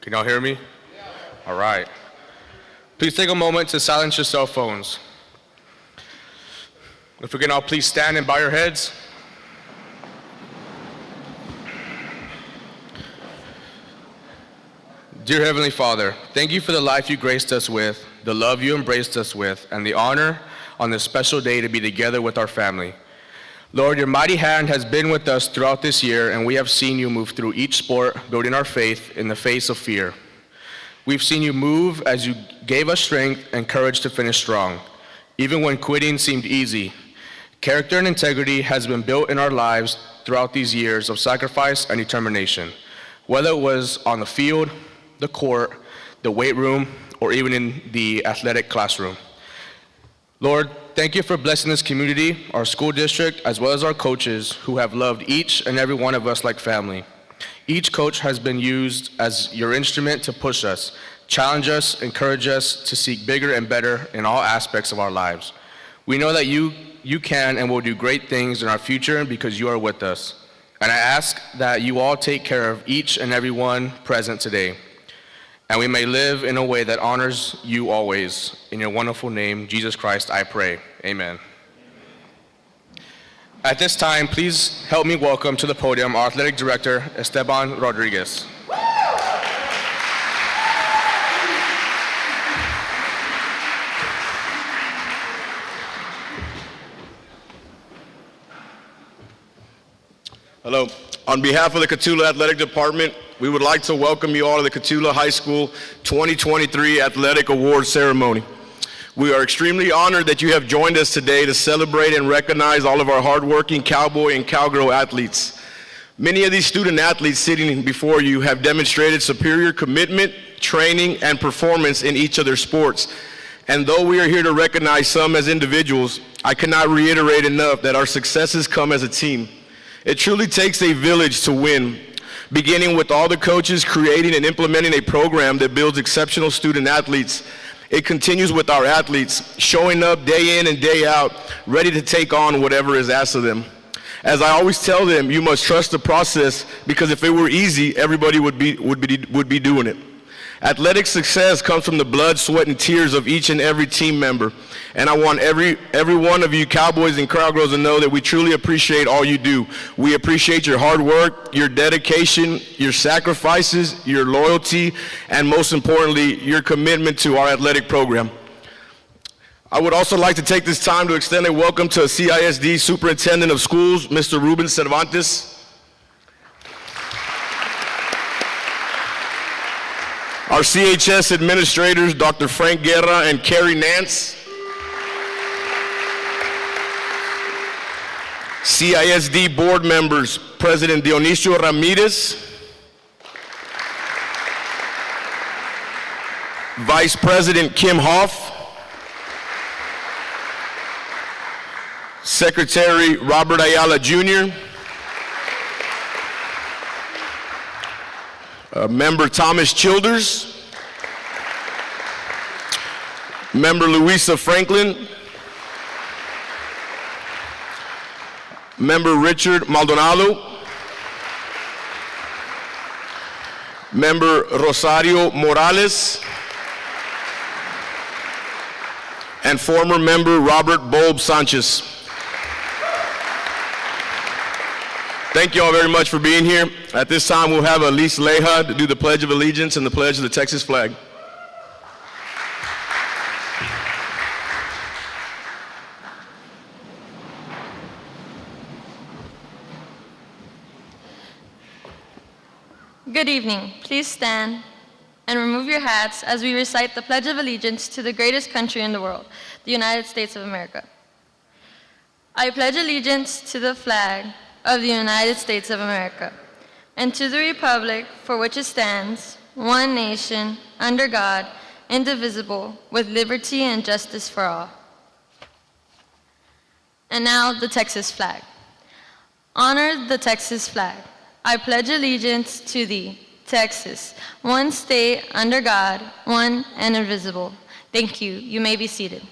Can y'all hear me? All right. Please take a moment to silence your cell phones. If we can all please stand and bow your heads. Dear Heavenly Father, thank you for the life you graced us with, the love you embraced us with, and the honor on this special day to be together with our family. Lord, your mighty hand has been with us throughout this year, and we have seen you move through each sport, building our faith in the face of fear. We've seen you move as you gave us strength and courage to finish strong, even when quitting seemed easy. Character and integrity has been built in our lives throughout these years of sacrifice and determination, whether it was on the field, the court, the weight room, or even in the athletic classroom. Lord, thank you for blessing this community, our school district, as well as our coaches who have loved each and every one of us like family. Each coach has been used as your instrument to push us, challenge us, encourage us to seek bigger and better in all aspects of our lives. We know that you can and will do great things in our future because you are with us. And I ask that you all take care of each and every one present today, and we may live in a way that honors you always. In your wonderful name, Jesus Christ, I pray. Amen. At this time, please help me welcome to the podium our athletic director, Esteban Rodriguez. Hello. On behalf of the Cotulla Athletic Department, we would like to welcome you all to the Cotulla High School 2023 Athletic Awards Ceremony. We are extremely honored that you have joined us today to celebrate and recognize all of our hardworking cowboy and cowgirl athletes. Many of these student athletes sitting before you have demonstrated superior commitment, training, and performance in each of their sports. And though we are here to recognize some as individuals, I cannot reiterate enough that our successes come as a team. It truly takes a village to win, beginning with all the coaches creating and implementing a program that builds exceptional student athletes. It continues with our athletes showing up day in and day out, ready to take on whatever is asked of them. As I always tell them, you must trust the process, because if it were easy, everybody would be doing it. Athletic success comes from the blood, sweat, and tears of each and every team member. And I want every one of you cowboys and cowgirls to know that we truly appreciate all you do. We appreciate your hard work, your dedication, your sacrifices, your loyalty, and most importantly, your commitment to our athletic program. I would also like to take this time to extend a welcome to I.S.D. Superintendent of Schools, Mr. Ruben Cervantes. Our CHS administrators, Dr. Frank Guerra and Carrie Nance. CISD board members, President Dionisio Ramirez. Vice President Kim Hoff. Secretary Robert Ayala Jr. Member Thomas Childers, Member Louisa Franklin, Member Richard Maldonado, Member Rosario Morales, and former member Robert Bulb Sanchez. Thank you all very much for being here. At this time, we'll have Elise Leja to do the Pledge of Allegiance and the Pledge of the Texas flag. Good evening. Please stand and remove your hats as we recite the Pledge of Allegiance to the greatest country in the world, the United States of America. I pledge allegiance to the flag of the United States of America, and to the republic for which it stands, one nation, under God, indivisible, with liberty and justice for all. And now the Texas flag. Honor the Texas flag. I pledge allegiance to thee, Texas, one state under God, one and invisible. Thank you. You may be seated.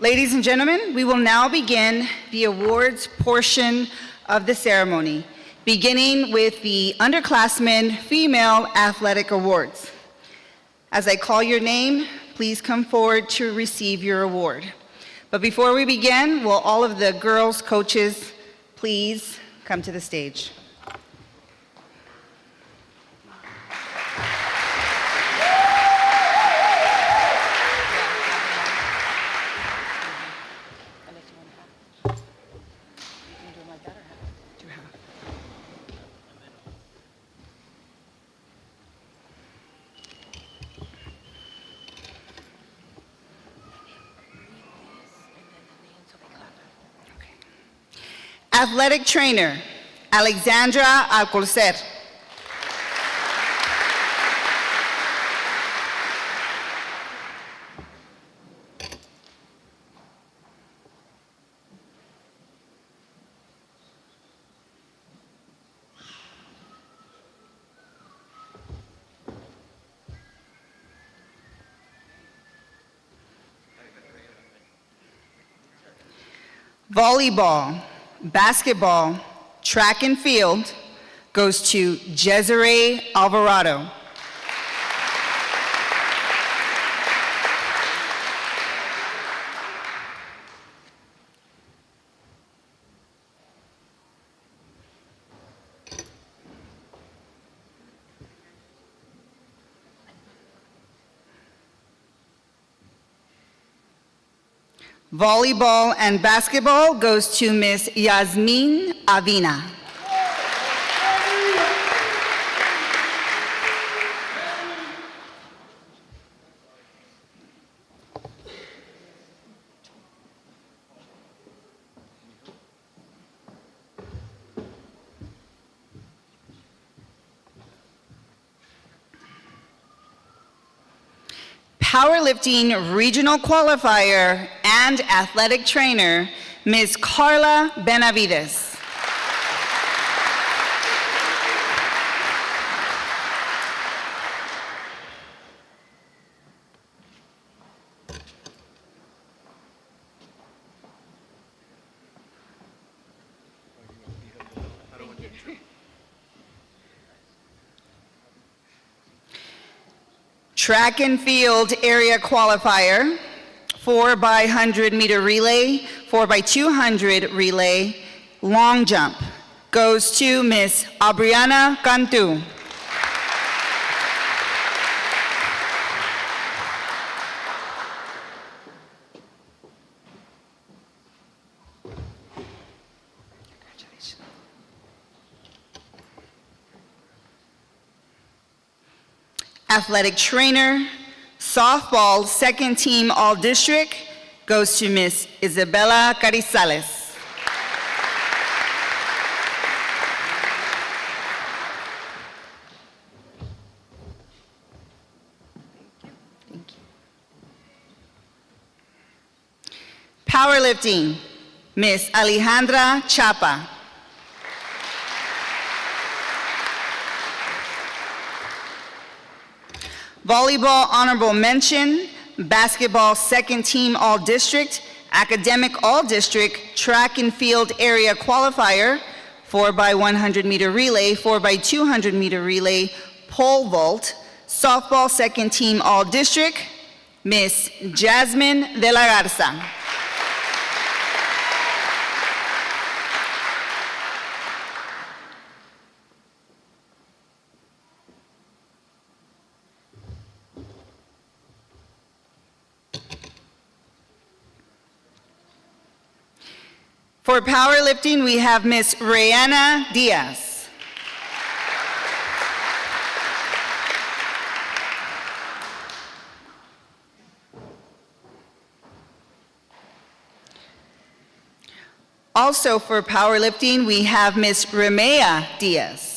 Ladies and gentlemen, we will now begin the awards portion of the ceremony, beginning with the Underclassmen Female Athletic Awards. As I call your name, please come forward to receive your award. But before we begin, will all of the girls' coaches please come to the stage? Athletic trainer, Alexandra Alcocer. Volleyball, basketball, track and field goes to Desiree Alvarado. Volleyball and basketball goes to Miss Yasmin Avina. Powerlifting regional qualifier and athletic trainer, Ms. Carla Benavides. Track and field area qualifier, 4x100 meter relay, 4x200 relay, long jump, goes to Miss Abriana Cantu. Athletic trainer, softball second team all district goes to Miss Isabella Carizales. Powerlifting, Miss Alejandra Chapa. Volleyball honorable mention, basketball second team all district, academic all district, track and field area qualifier, 4x100 meter relay, 4x200 meter relay, pole vault, softball second team all district, Miss Jasmine de la Garza. For powerlifting, we have Miss Rayana Diaz. Also for powerlifting, we have Miss Remea Diaz.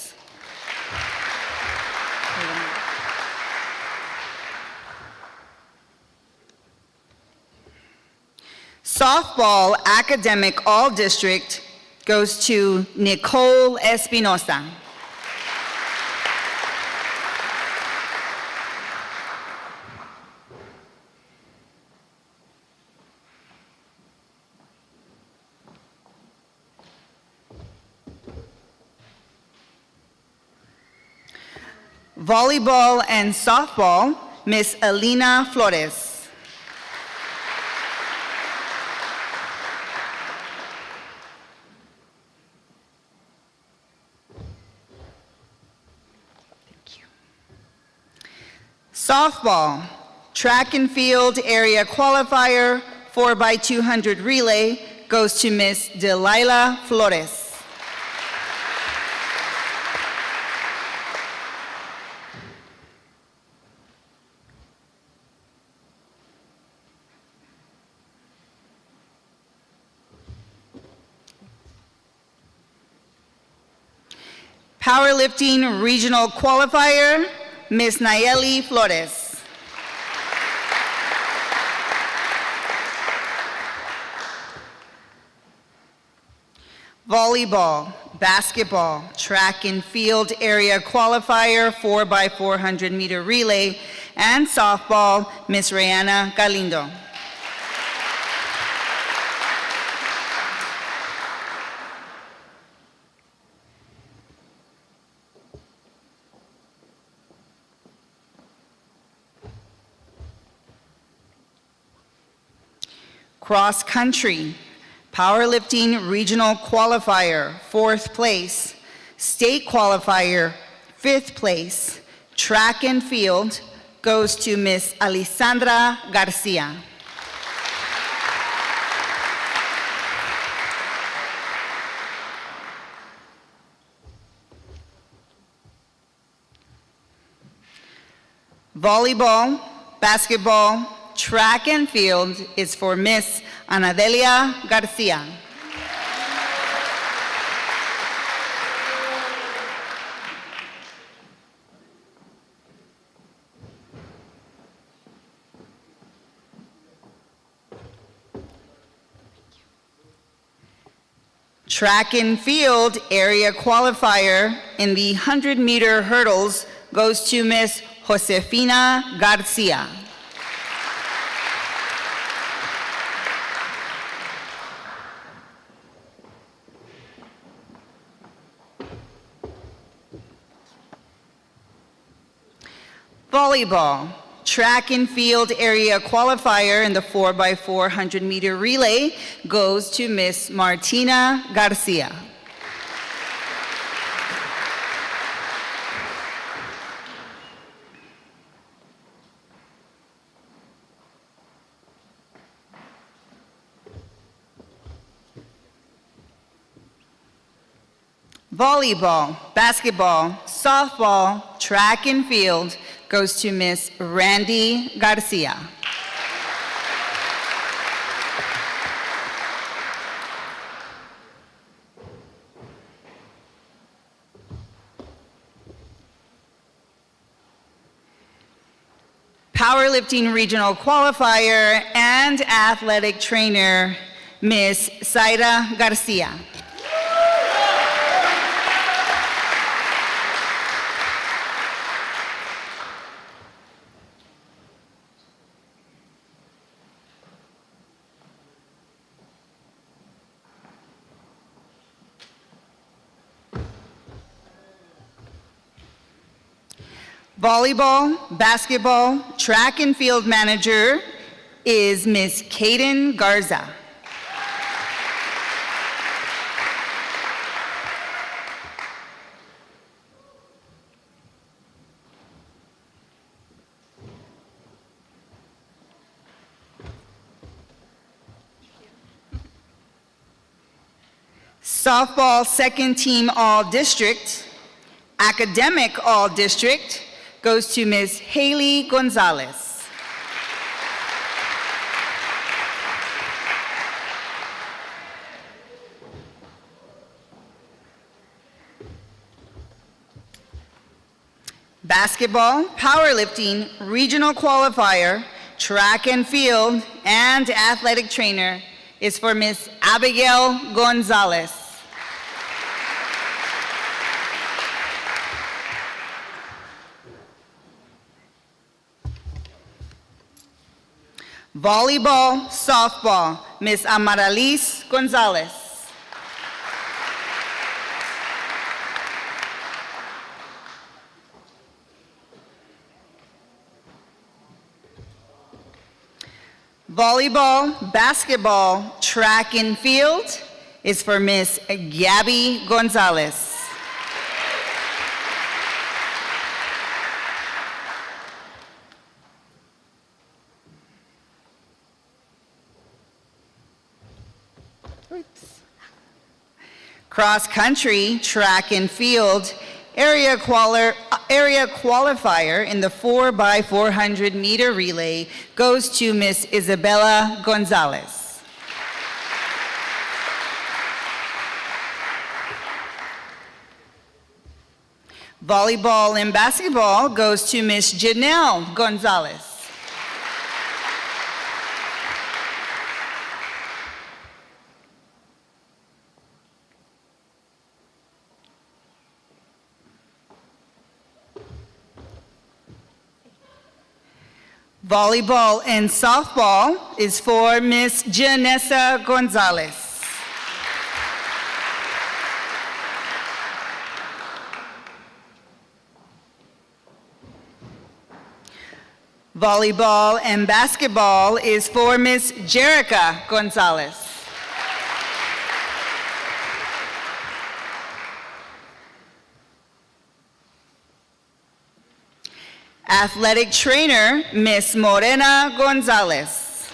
Softball academic all district goes to Nicole Espinosa. Volleyball and softball, Miss Alina Flores. Thank you. Softball, track and field area qualifier, 4x200 relay, goes to Miss Delilah Flores. Powerlifting regional qualifier, Miss Nayeli Flores. Volleyball, basketball, track and field area qualifier, 4x400 meter relay, and softball, Miss Rihanna Galindo. Cross country, powerlifting regional qualifier, 4th place. State qualifier, 5th place. Track and field goes to Miss Alessandra Garcia. Volleyball, basketball, track and field is for Miss Anadelia Garcia. Track and field area qualifier in the 100-meter hurdles goes to Miss Josefina Garcia. Volleyball, track and field area qualifier in the 4x400 meter relay goes to Miss Martina Garcia. Volleyball, basketball, softball, track and field goes to Miss Randy Garcia. Powerlifting regional qualifier and athletic trainer, Miss Zaira Garcia. Volleyball, basketball, track and field manager is Miss Kaden Garza. Softball second team all-district, academic all-district goes to Miss Haley Gonzalez. Basketball, powerlifting, regional qualifier, track and field, and athletic trainer is for Miss Abigail Gonzalez. Volleyball, softball, Miss Amaralis Gonzalez. Volleyball, basketball, track and field is for Miss Gabby Gonzalez. Oops. Cross country, track and field, area qualifier in the 4x400 meter relay goes to Miss Isabella Gonzalez. Volleyball and basketball goes to Miss Janelle Gonzalez. Volleyball and softball is for Miss Janessa Gonzalez. Volleyball and basketball is for Miss Jerica Gonzalez. Athletic trainer, Miss Morena Gonzalez.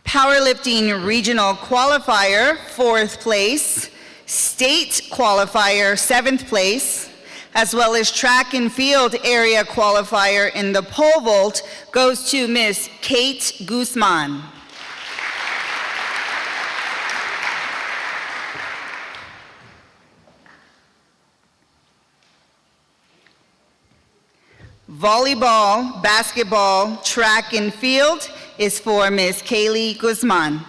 Powerlifting regional qualifier, 4th place. State qualifier, 7th place. As well as track and field area qualifier in the pole vault goes to Miss Kate Guzman. Volleyball, basketball, track and field is for Miss Kaylee Guzman.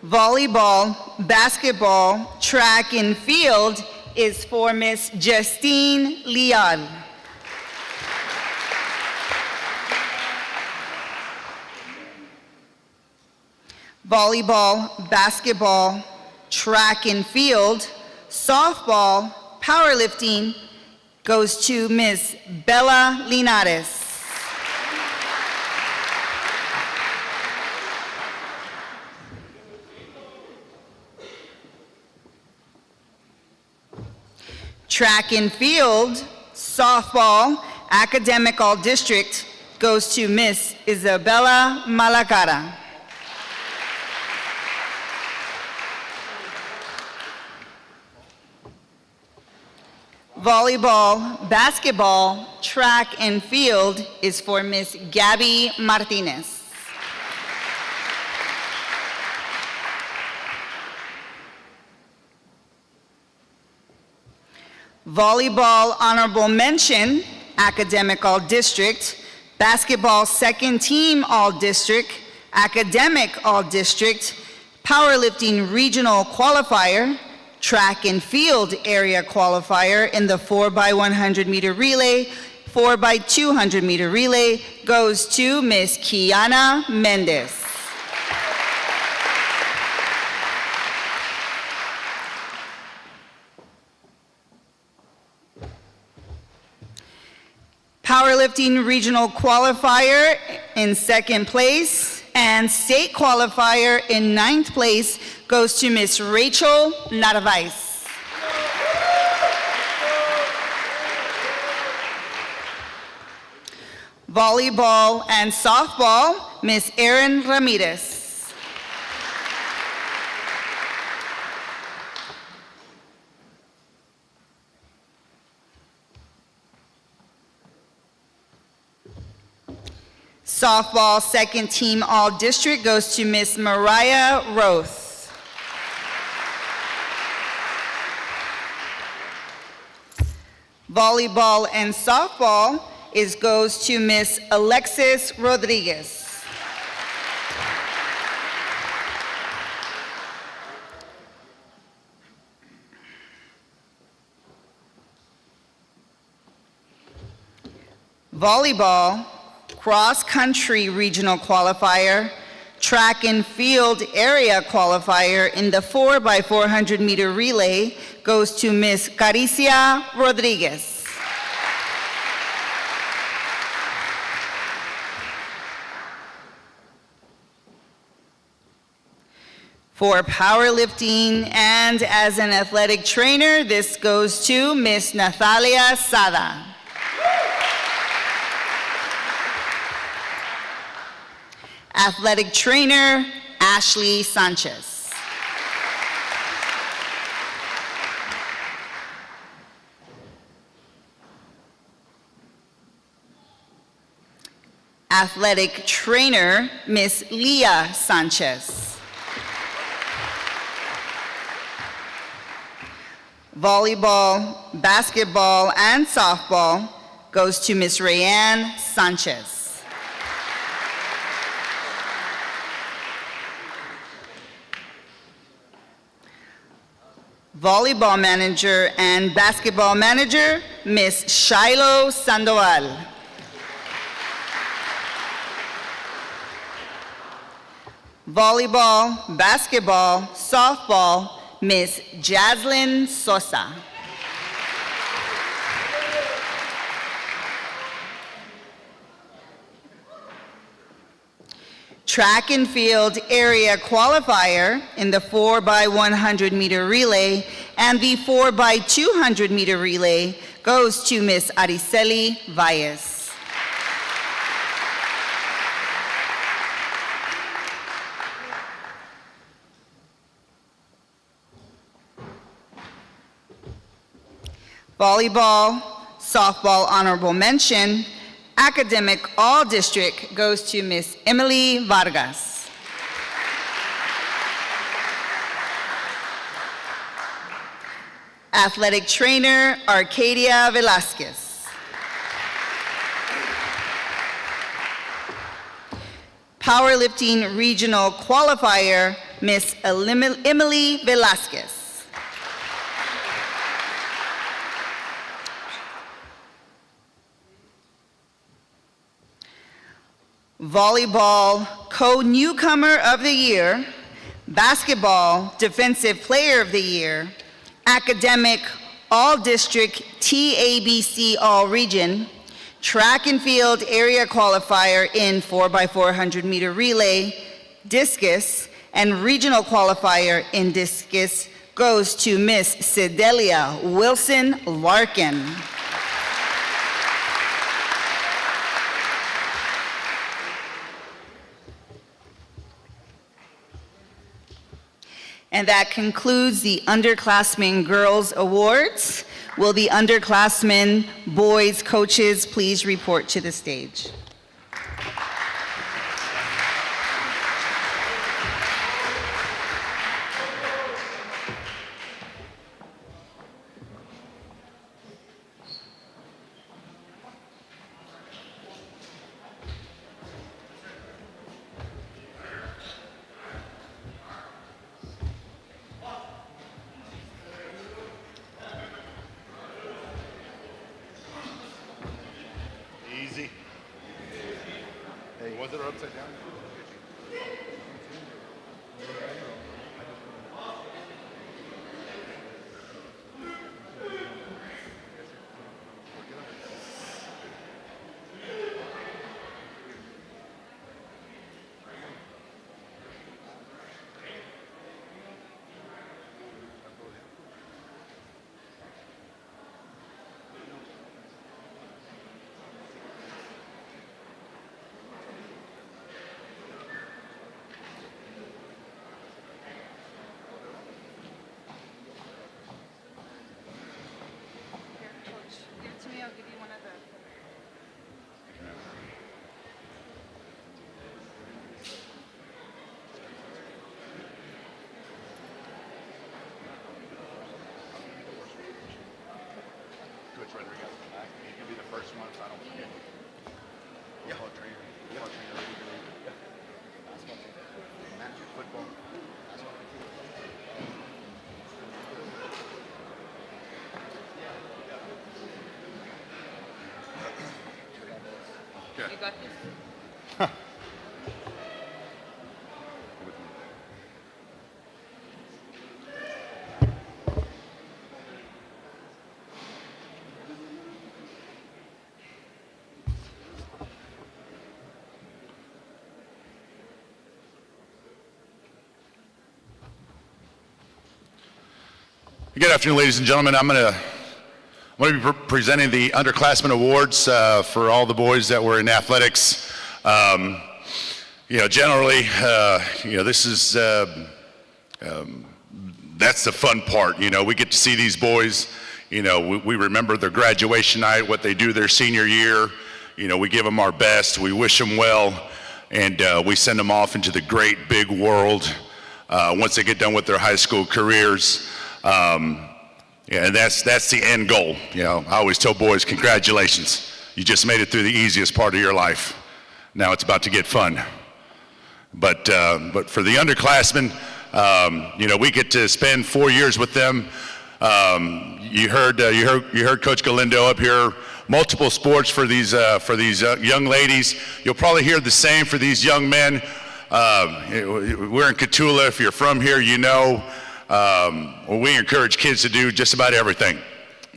Volleyball, basketball, track and field is for Miss Justine Leal. Volleyball, basketball, track and field, softball, powerlifting goes to Miss Bella Linares. Track and field, softball, academic all-district goes to Miss Isabella Malacara. Volleyball, basketball, track and field is for Miss Gabby Martinez. Volleyball honorable mention, academic all district, basketball second team all district, academic all district, powerlifting regional qualifier, track and field area qualifier in the 4x100 meter relay, 4x200 meter relay goes to Miss Kiana Mendez. Powerlifting regional qualifier in 2nd place and state qualifier in 9th place goes to Miss Rachel Narvaez. Volleyball and softball, Miss Erin Ramirez. Softball second team all district goes to Miss Mariah Roth. Volleyball and softball goes to Miss Alexis Rodriguez. volleyball, cross-country regional qualifier, track and field area qualifier in the 4x400 meter relay goes to Ms. Caricia Rodriguez. For powerlifting and as an athletic trainer, this goes to Ms. Natalia Sada. Athletic trainer, Ashley Sanchez. Athletic trainer, Ms. Leah Sanchez. Volleyball, basketball, and softball goes to Ms. Rayanne Sanchez. Volleyball manager and basketball manager, Ms. Shiloh Sandoval. Volleyball, basketball, softball, Ms. Jaslyn Sosa. Track and field area qualifier in the 4x100 meter relay and the 4x200 meter relay goes to Ms. Araceli Valles. Volleyball, softball honorable mention, academic all district goes to Ms. Emily Vargas. Athletic trainer, Arcadia Velasquez. Powerlifting regional qualifier, Ms. Emily Velasquez. Volleyball co-newcomer of the year, basketball defensive player of the year, academic all-district TABC all-region, track and field area qualifier in 4x400 meter relay, discus, and regional qualifier in discus goes to Miss Sedelia Wilson Larkin. And that concludes the Underclassmen Girls Awards. Will the Underclassmen boys coaches please report to the stage? Easy. Good afternoon, ladies and gentlemen. I'm going to be presenting the Underclassmen Awards for all the boys that were in athletics. Generally, this is, that's the fun part. We get to see these boys. We remember their graduation night, what they do their senior year. We give them our best. We wish them well. And we send them off into the great big world once they get done with their high school careers. And that's the end goal. I always tell boys, congratulations. You just made it through the easiest part of your life. Now it's about to get fun. But for the underclassmen, we get to spend 4 years with them. You heard Coach Galindo up here. Multiple sports for these young ladies. You'll probably hear the same for these young men. We're in Cotulla. If you're from here, we encourage kids to do just about everything.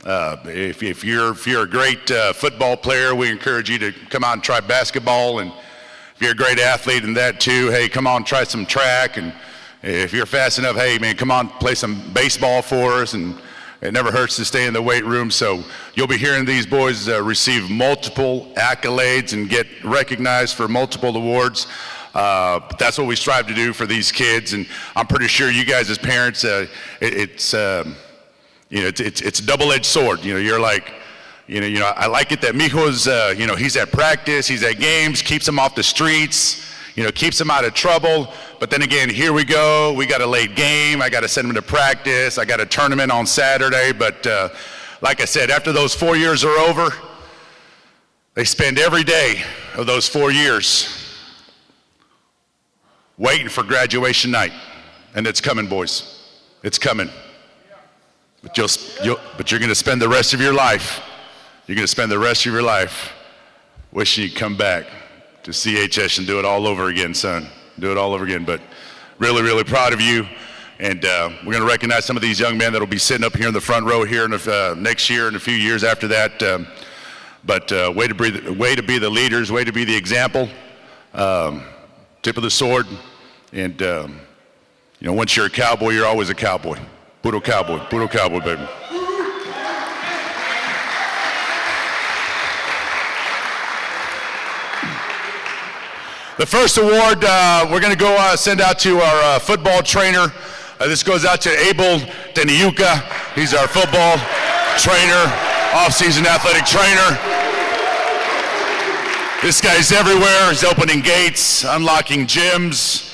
If you're a great football player, we encourage you to come out and try basketball. And if you're a great athlete in that too, hey, come on, try some track. And if you're fast enough, hey, man, come on, play some baseball for us. And it never hurts to stay in the weight room. So you'll be hearing these boys receive multiple accolades and get recognized for multiple awards. But that's what we strive to do for these kids, and I'm pretty sure you guys as parents, it's a double-edged sword. You're like, I like it that Mijo's, he's at practice, he's at games, keeps him off the streets, keeps him out of trouble. But then again, here we go. We got a late game. I got to send him to practice. I got a tournament on Saturday. But like I said, after those 4 years are over, they spend every day of those 4 years waiting for graduation night. And it's coming, boys. It's coming. But you're going to spend the rest of your life. You're going to spend the rest of your life wishing you'd come back to CHS and do it all over again, son. Do it all over again. But really, really proud of you. And we're going to recognize some of these young men that will be sitting up here in the front row here in next year and a few years after that. Way to be the leaders, way to be the example. Tip of the sword. And, once you're a cowboy, you're always a cowboy. Puro cowboy, baby. The first award we're going to go send out to our football trainer. This goes out to Abel Teniuca. He's our football trainer, off-season athletic trainer. This guy's everywhere. He's opening gates, unlocking gyms.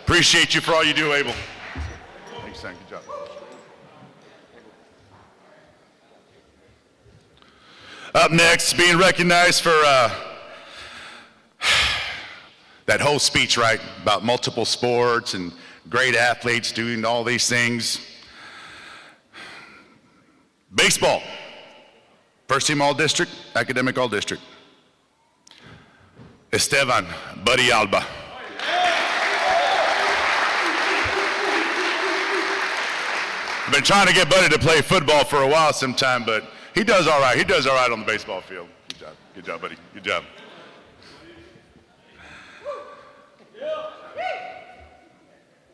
Appreciate you for all you do, Abel. Thanks, son. Good job. Up next, being recognized for that whole speech, right, about multiple sports and great athletes doing all these things. Baseball. First team all-district, academic all-district. Esteban Buddy Alba. I've been trying to get Buddy to play football for a while sometime, but he does all right. He does all right on the baseball field. Good job. Good job, buddy. Good job.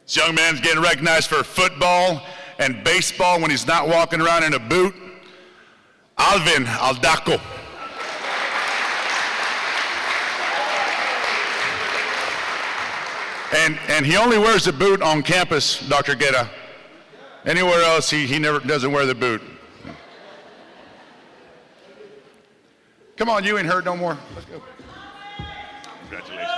This young man's getting recognized for football and baseball when he's not walking around in a boot. Alvin Aldaco. And he only wears a boot on campus, Dr. Guerra. Anywhere else, he never doesn't wear the boot. Come on, you ain't hurt no more. Let's go. Congratulations.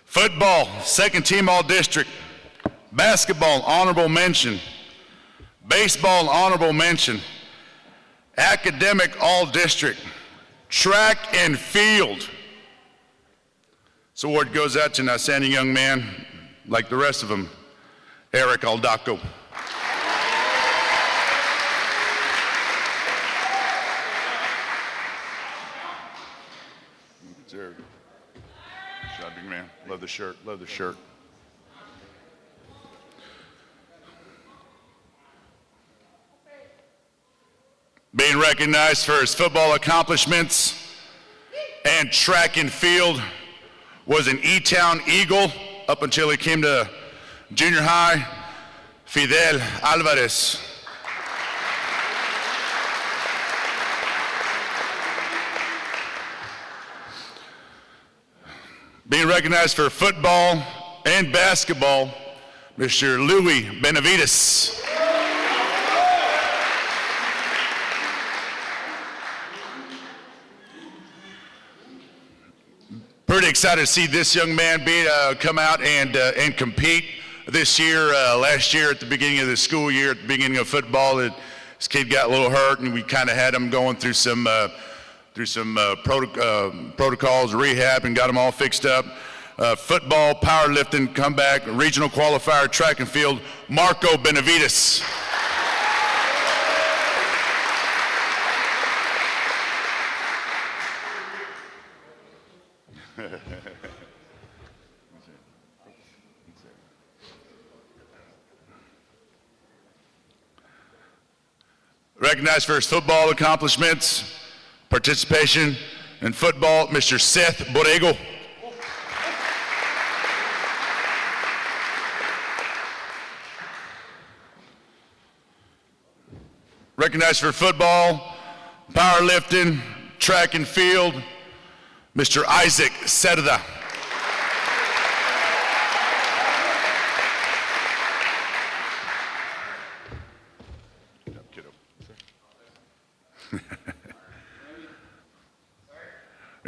Football, second team all district. Basketball, honorable mention. Baseball, honorable mention. Academic all district. Track and field. This award goes out to an outstanding young man, like the rest of them, Eric Aldaco. Good job, big man. Love the shirt. Love the shirt. Being recognized for his football accomplishments and track and field was an E-Town Eagle up until he came to junior high, Fidel Alvarez. Being recognized for football and basketball, Mr. Louis Benavides. Pretty excited to see this young man come out and compete this year. Last year at the beginning of the school year, at the beginning of football, this kid got a little hurt, and we kind of had him going through some protocols, rehab, and got him all fixed up. Football, powerlifting, comeback, regional qualifier, track and field, Marco Benavides. Recognized for his football accomplishments, participation in football, Mr. Seth Borrego. Recognized for football, powerlifting, track and field, Mr. Isaac Cerda.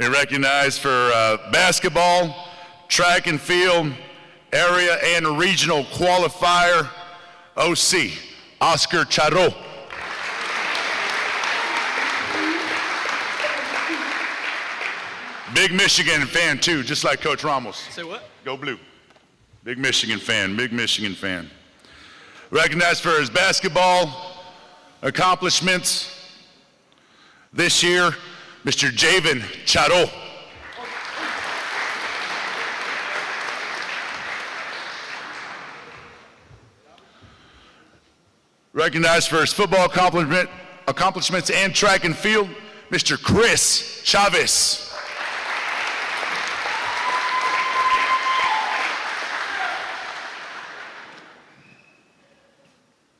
And recognized for basketball, track and field, area and regional qualifier, OC, Oscar Charo. Big Michigan fan too, just like Coach Ramos. Say what? Go Blue. Big Michigan fan, big Michigan fan. Recognized for his basketball accomplishments this year, Mr. Javen Charo. Recognized for his football accomplishments and track and field, Mr. Chris Chavez.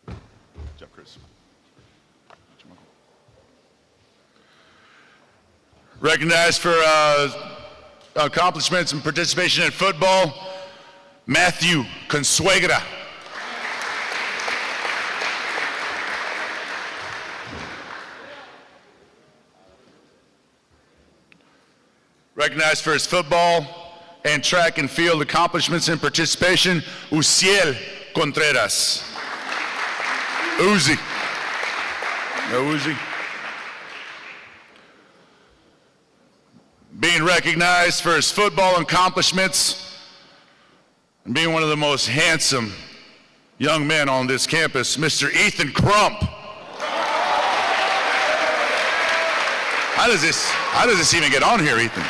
Good job, Chris. Recognized for accomplishments and participation in football, Matthew Consuegra. Recognized for his football and track and field accomplishments and participation, Uciel Contreras. Uzi. No Uzi. Being recognized for his football accomplishments and being one of the most handsome young men on this campus, Mr. Ethan Crump. How does this even get on here, Ethan?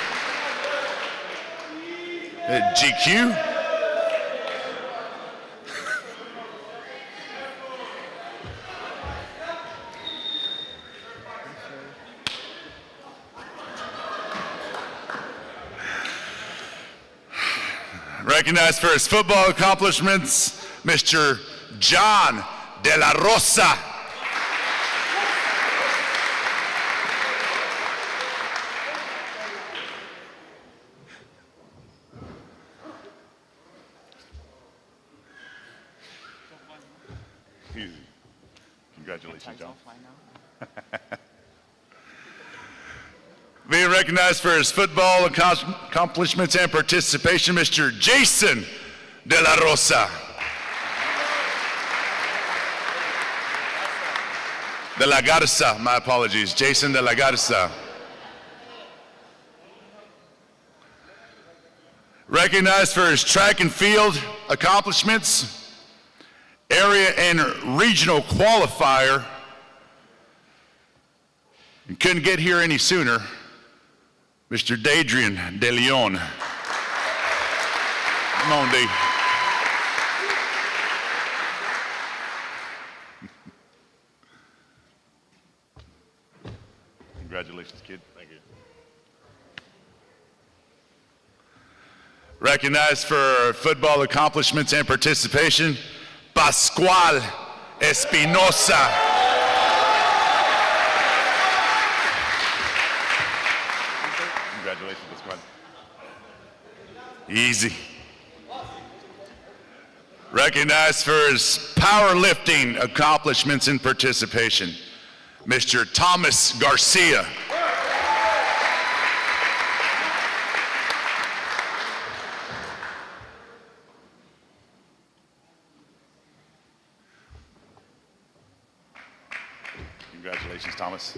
GQ? Recognized for his football accomplishments, Mr. John De La Rosa. Easy. Congratulations, John. Being recognized for his football accomplishments and participation, Mr. Jason De La Rosa. De La Garza, my apologies, Jason De La Garza. Recognized for his track and field accomplishments, area and regional qualifier, and couldn't get here any sooner, Mr. Dadrian De Leon. Come on, D. Congratulations, kid. Thank you. Recognized for football accomplishments and participation, Pascual Espinosa. Congratulations, Pascual. Easy. Recognized for his powerlifting accomplishments and participation, Mr. Thomas Garcia. Congratulations, Thomas.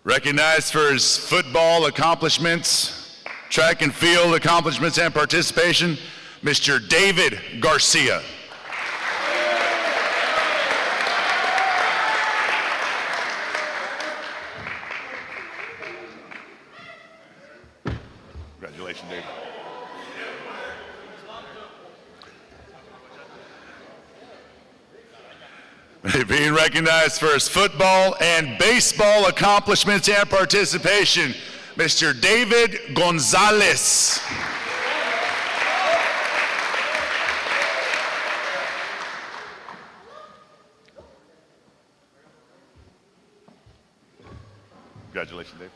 Recognized for his football accomplishments, track and field accomplishments and participation, Mr. David Garcia. Congratulations, David. Being recognized for his football and baseball accomplishments and participation, Mr. David Gonzalez. Congratulations, Dave.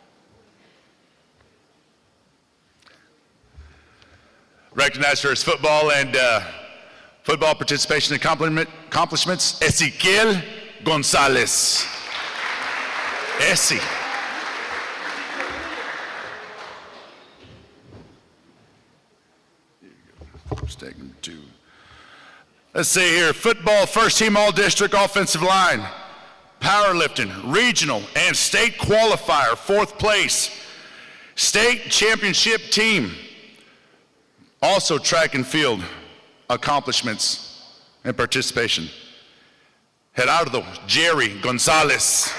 Recognized for his football and football participation accomplishments, Ezequiel Gonzalez. Essie. Let's take him to. Let's see here, football first team all-district offensive line, powerlifting, regional and state qualifier, 4th place, state championship team, also track and field accomplishments and participation. Gerardo Jerry Gonzalez.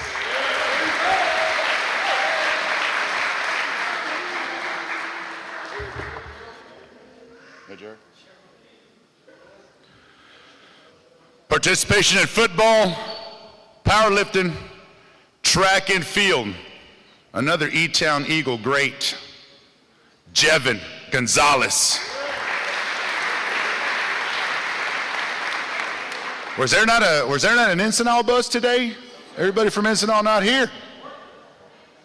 Hey, Jerry. Participation in football, powerlifting, track and field. Another E-Town Eagle great, Jevin Gonzalez. Was there not an Encinal bus today? Everybody from Encinal not here?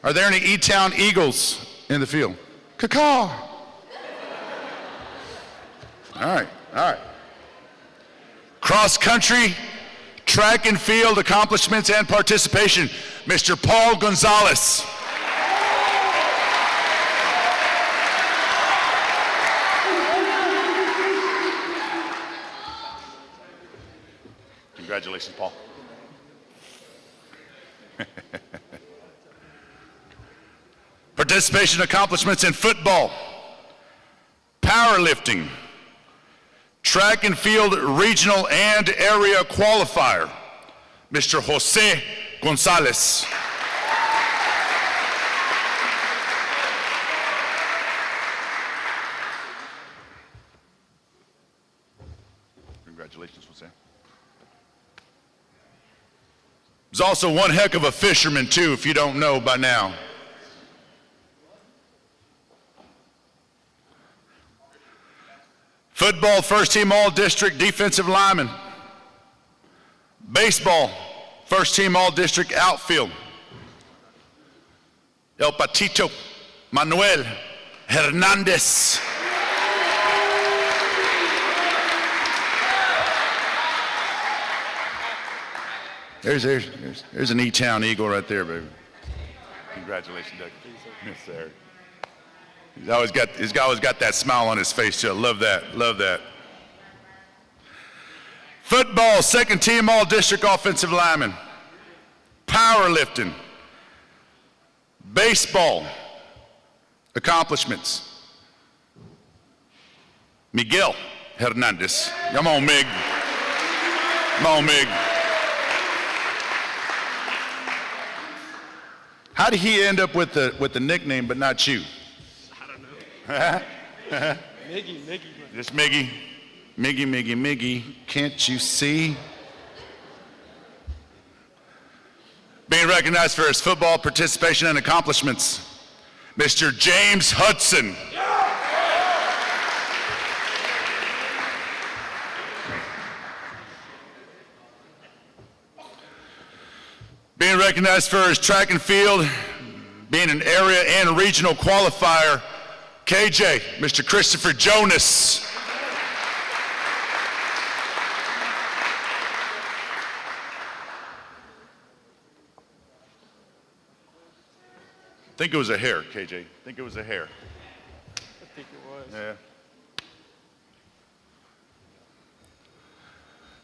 Are there any E-Town Eagles in the field? Caw-caw. All right. Cross country, track and field accomplishments and participation, Mr. Paul Gonzalez. Congratulations, Paul. Participation accomplishments in football, powerlifting, track and field regional and area qualifier, Mr. Jose Gonzalez. Congratulations, Jose. He's also one heck of a fisherman, too, if you don't know by now. Football, first team all-district defensive lineman. Baseball, first team all-district outfield. El Patito Manuel Hernandez. There's an E-Town Eagle right there, baby. Congratulations, Doug. Yes, sir. He's always got that smile on his face, too. Love that. Football, second team all-district offensive lineman. Powerlifting. Baseball accomplishments. Miguel Hernandez. Come on, Mig. How did he end up with the nickname but not you? I don't know. Miggy. Just Miggy. Miggy. Can't you see? Being recognized for his football participation and accomplishments, Mr. James Hudson. Being recognized for his track and field, being an area and regional qualifier, KJ, Mr. Christopher Jonas. I think it was a hair, KJ. I think it was a hair. I think it was. Yeah.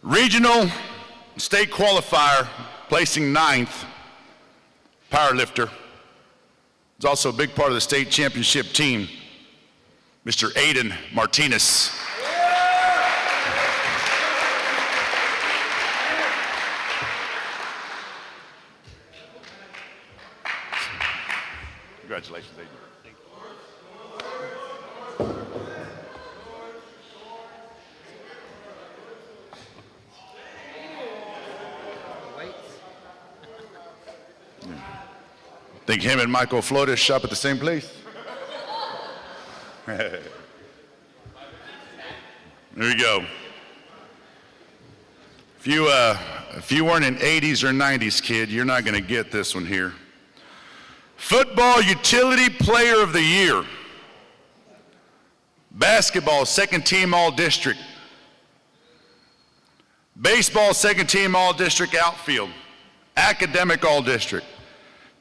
Regional state qualifier, placing 9th, powerlifter. He's also a big part of the state championship team, Mr. Aiden Martinez. Congratulations, Aiden. Think him and Michael Flores shop at the same place? There you go. If you weren't an 80s or 90s kid, you're not going to get this one here. Football Utility Player of the Year. Basketball, second team All-District. Baseball, second team All-District outfield. Academic All-District.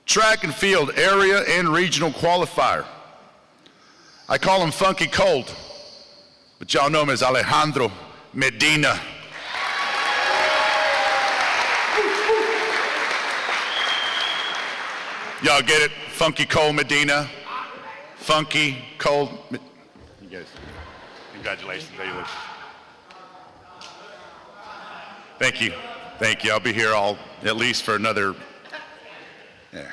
Track and field, area and regional qualifier. I call him Funky Cold, but y'all know him as Alejandro Medina. Y'all get it? Funky Cold Medina. Funky Cold. You guys, congratulations. Thank you. Thank you. I'll be here at least for another. Yeah.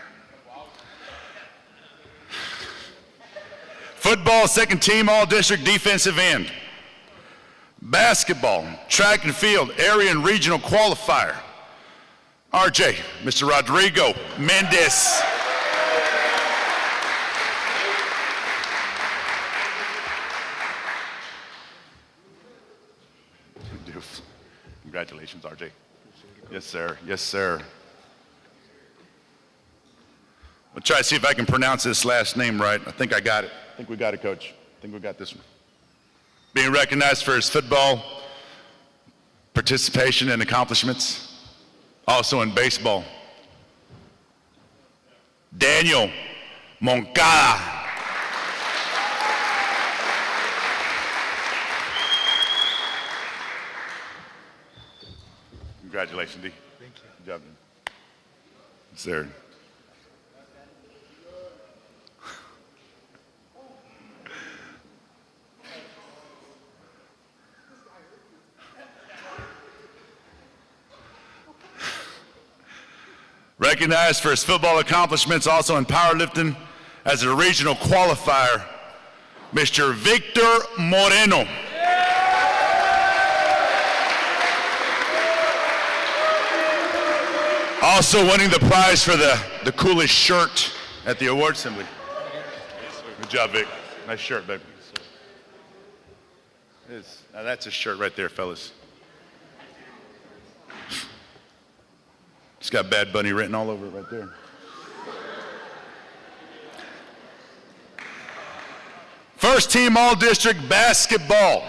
Football, second team All-District defensive end. Basketball, track and field, area and regional qualifier. RJ, Mr. Rodrigo Mendez. Congratulations, RJ. Yes, sir. Yes, sir. I'll try to see if I can pronounce this last name right. I think I got it. I think we got it, Coach. I think we got this one. Being recognized for his football participation and accomplishments, also in baseball. Daniel Moncada. Congratulations, D. Thank you. Good job, man. Sir. Recognized for his football accomplishments, also in powerlifting as a regional qualifier, Mr. Victor Moreno. Also winning the prize for the coolest shirt at the award assembly. Good job, Vic. Nice shirt, baby. Now that's a shirt right there, fellas. It's got Bad Bunny written all over it right there. First team All-District basketball,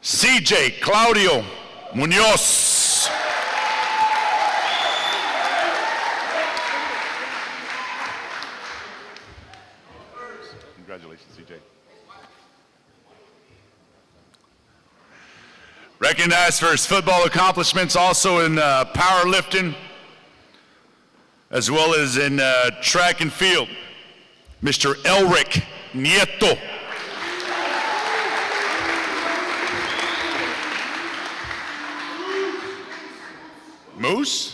CJ Claudio Munoz. Congratulations, CJ. Recognized for his football accomplishments, also in powerlifting, as well as in track and field, Mr. Elric Nieto. Moose?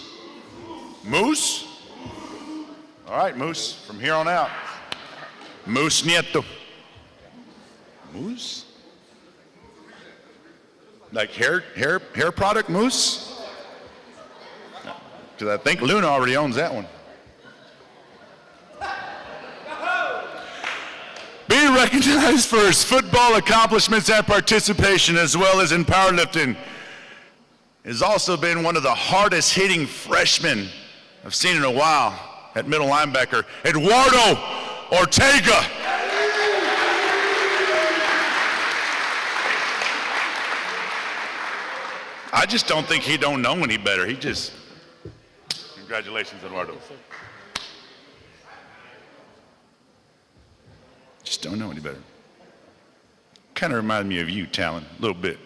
All right, Moose, from here on out. Moose Nieto. Moose? Like hair product Moose? Because I think Luna already owns that one. Being recognized for his football accomplishments and participation, as well as in powerlifting, has also been one of the hardest hitting freshmen I've seen in a while at middle linebacker, Eduardo Ortega. I just don't think he don't know any better. Congratulations, Eduardo. Just don't know any better. Kind of reminds me of you, Talon, a little bit.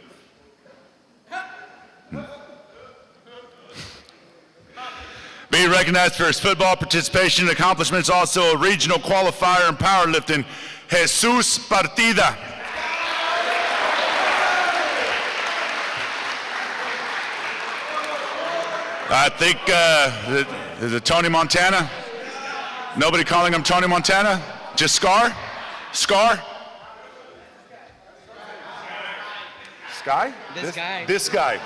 Being recognized for his football participation and accomplishments, also a regional qualifier in powerlifting, Jesus Partida. I think, is it Tony Montana? Nobody calling him Tony Montana? Just Scar? Scar? Sky? This guy. This guy.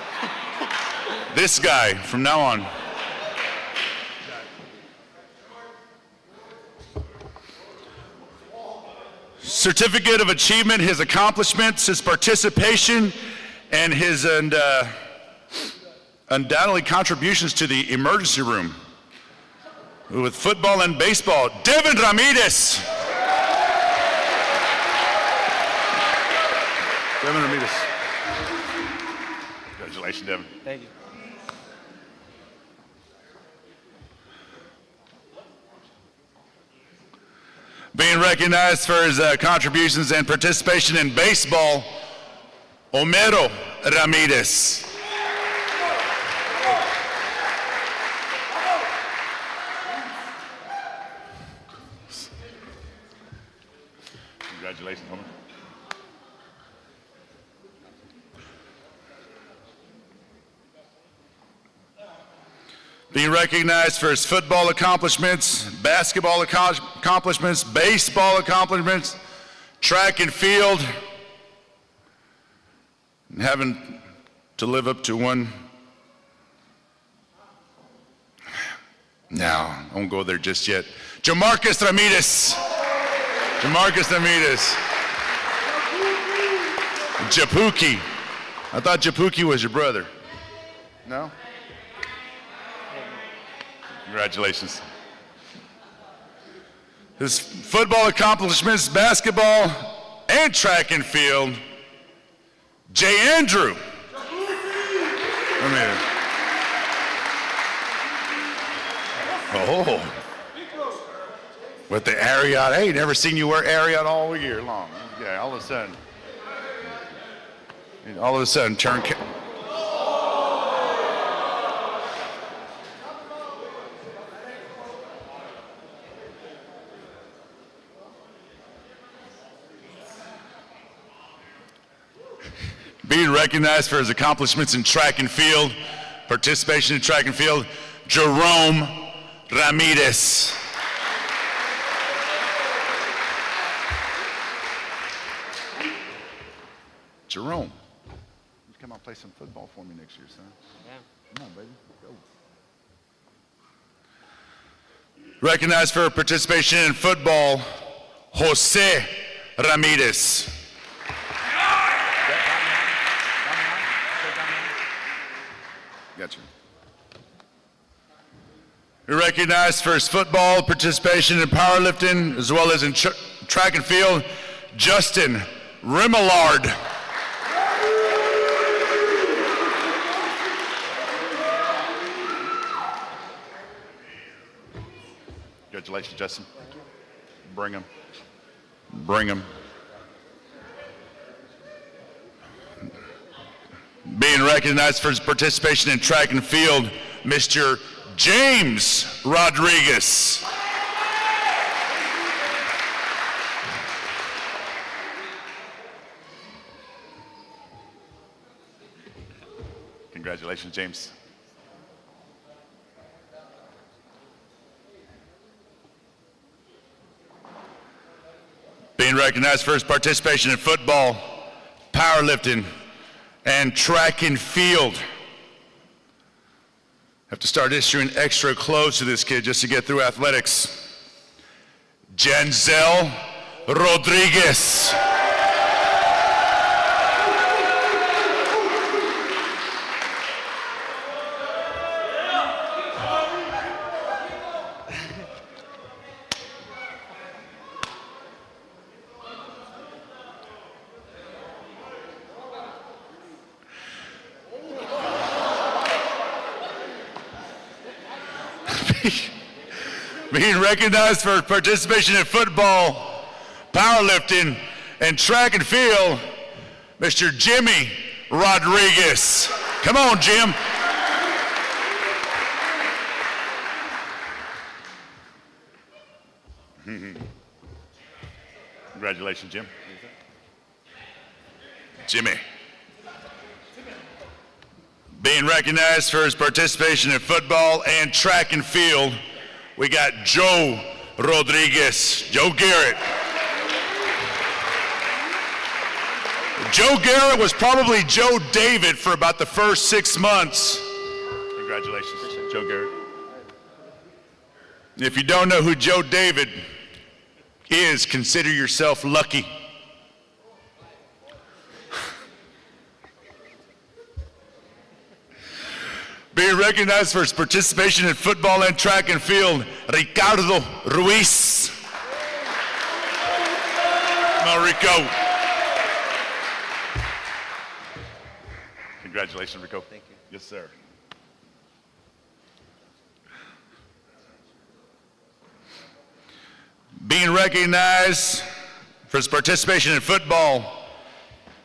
This guy from now on. Certificate of achievement, his accomplishments, his participation, and his undoubtedly contributions to the emergency room with football and baseball, Devin Ramirez. Devin Ramirez. Congratulations, Devin. Thank you. Being recognized for his contributions and participation in baseball, Homero Ramirez. Congratulations, Homer. Being recognized for his football accomplishments, basketball accomplishments, baseball accomplishments, track and field, and having to live up to one. No, I won't go there just yet. Jamarcus Ramirez. Jamarcus Ramirez. Japuki. I thought Japuki was your brother. No? Congratulations. His football accomplishments, basketball, and track and field, Jay Andrew. Oh. With the Ariat. Hey, never seen you wear Ariat all year long. Yeah, all of a sudden, turn. Being recognized for his accomplishments in track and field, participation in track and field, Jerome Ramirez. Jerome, you come out and play some football for me next year, son. Yeah. Come on, baby, go. Recognized for participation in football, Jose Ramirez. Gotcha. Recognized for his football participation in powerlifting, as well as in track and field, Justin Rimillard. Congratulations, Justin. Bring him. Bring him. Being recognized for his participation in track and field, Mr. James Rodriguez. Congratulations, James. Being recognized for his participation in football, powerlifting, and track and field. Have to start issuing extra clothes to this kid just to get through athletics. Janzel Rodriguez. Being recognized for participation in football, powerlifting, and track and field, Mr. Jimmy Rodriguez. Come on, Jim. Congratulations, Jim. Jimmy. Being recognized for his participation in football and track and field, we got Joe Rodriguez, Joe Garrett. Joe Garrett was probably Joe David for about the first 6 months. Congratulations, Joe Garrett. If you don't know who Joe David is, consider yourself lucky. Being recognized for his participation in football and track and field, Ricardo Ruiz. Come on, Rico. Congratulations, Rico. Thank you. Yes, sir. Being recognized for his participation in football,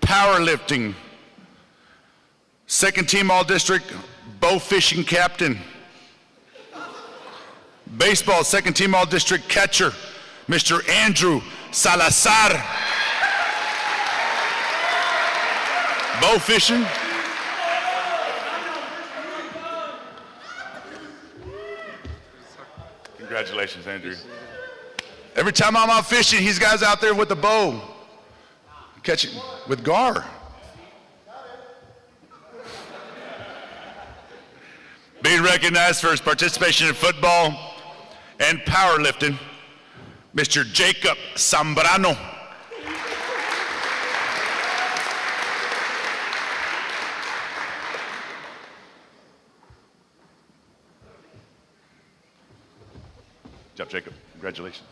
powerlifting, second team all-district bow fishing captain, baseball second team all-district catcher, Mr. Andrew Salazar. Bow fishing. Congratulations, Andrew. Every time I'm out fishing, he's guys out there with the bow, catching with gar. Being recognized for his participation in football and powerlifting, Mr. Jacob Zambrano. Good job, Jacob. Congratulations.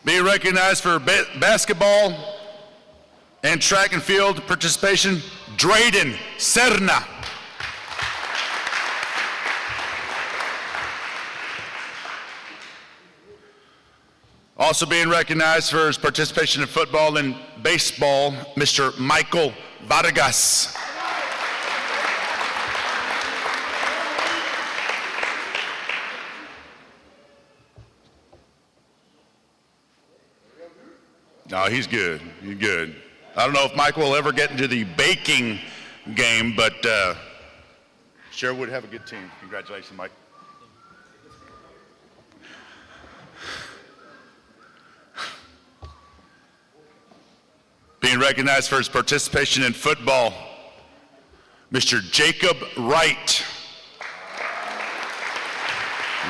Being recognized for basketball and track and field participation, Drayden Serna. Also being recognized for his participation in football and baseball, Mr. Michael Vargas. No, he's good. He's good. I don't know if Michael will ever get into the baking game, but sure would have a good team. Congratulations, Mike. Being recognized for his participation in football, Mr. Jacob Wright.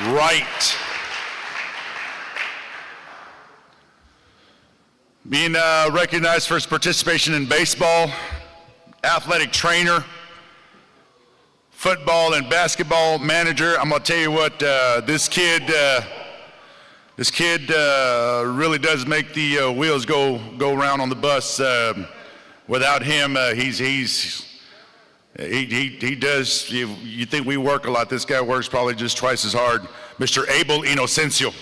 Wright. Being recognized for his participation in baseball, athletic trainer, football and basketball manager. I'm gonna tell you what, this kid really does make the wheels go around on the bus. Without him, he does. You think we work a lot? This guy works probably just twice as hard. Mr. Abel Inocencio.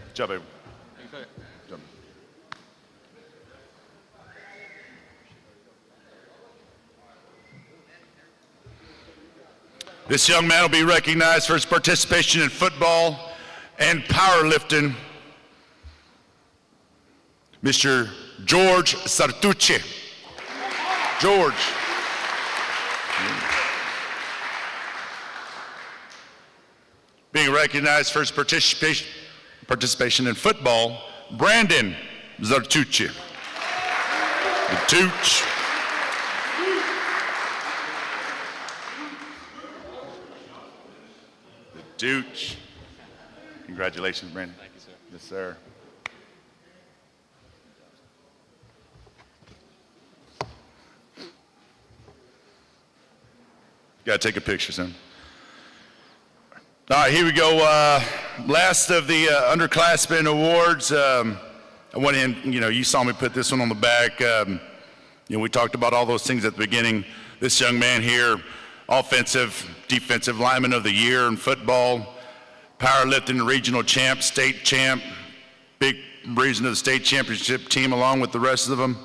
Good job, Abel. Good job. This young man will be recognized for his participation in football and powerlifting. Mr. George Sartucci. George. Being recognized for his participation in football, Brandon Zartucci. The Tooch. The Tooch. Congratulations, Brandon. Thank you, sir. Yes, sir. Got to take a picture, son. All right, here we go. Last of the Underclassmen Awards. I went in, you saw me put this one on the back. We talked about all those things at the beginning. This young man here, offensive, defensive lineman of the year in football, powerlifting regional champ, state champ, big reason of the state championship team along with the rest of them,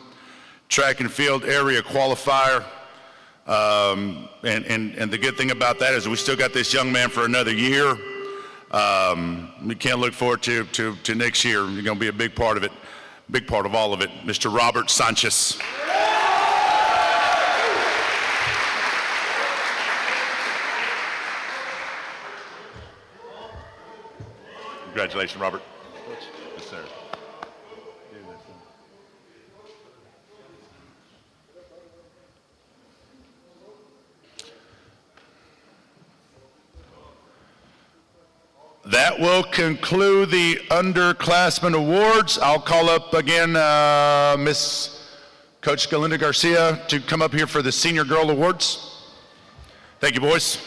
track and field area qualifier. And the good thing about that is we still got this young man for another year. We can't look forward to next year. You're going to be a big part of it, big part of all of it. Mr. Robert Sanchez. Congratulations, Robert. Yes, sir. That will conclude the Underclassmen Awards. I'll call up again Miss Coach Galinda Garcia to come up here for the Senior Girl Awards. Thank you, boys.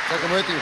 Take 'em with you.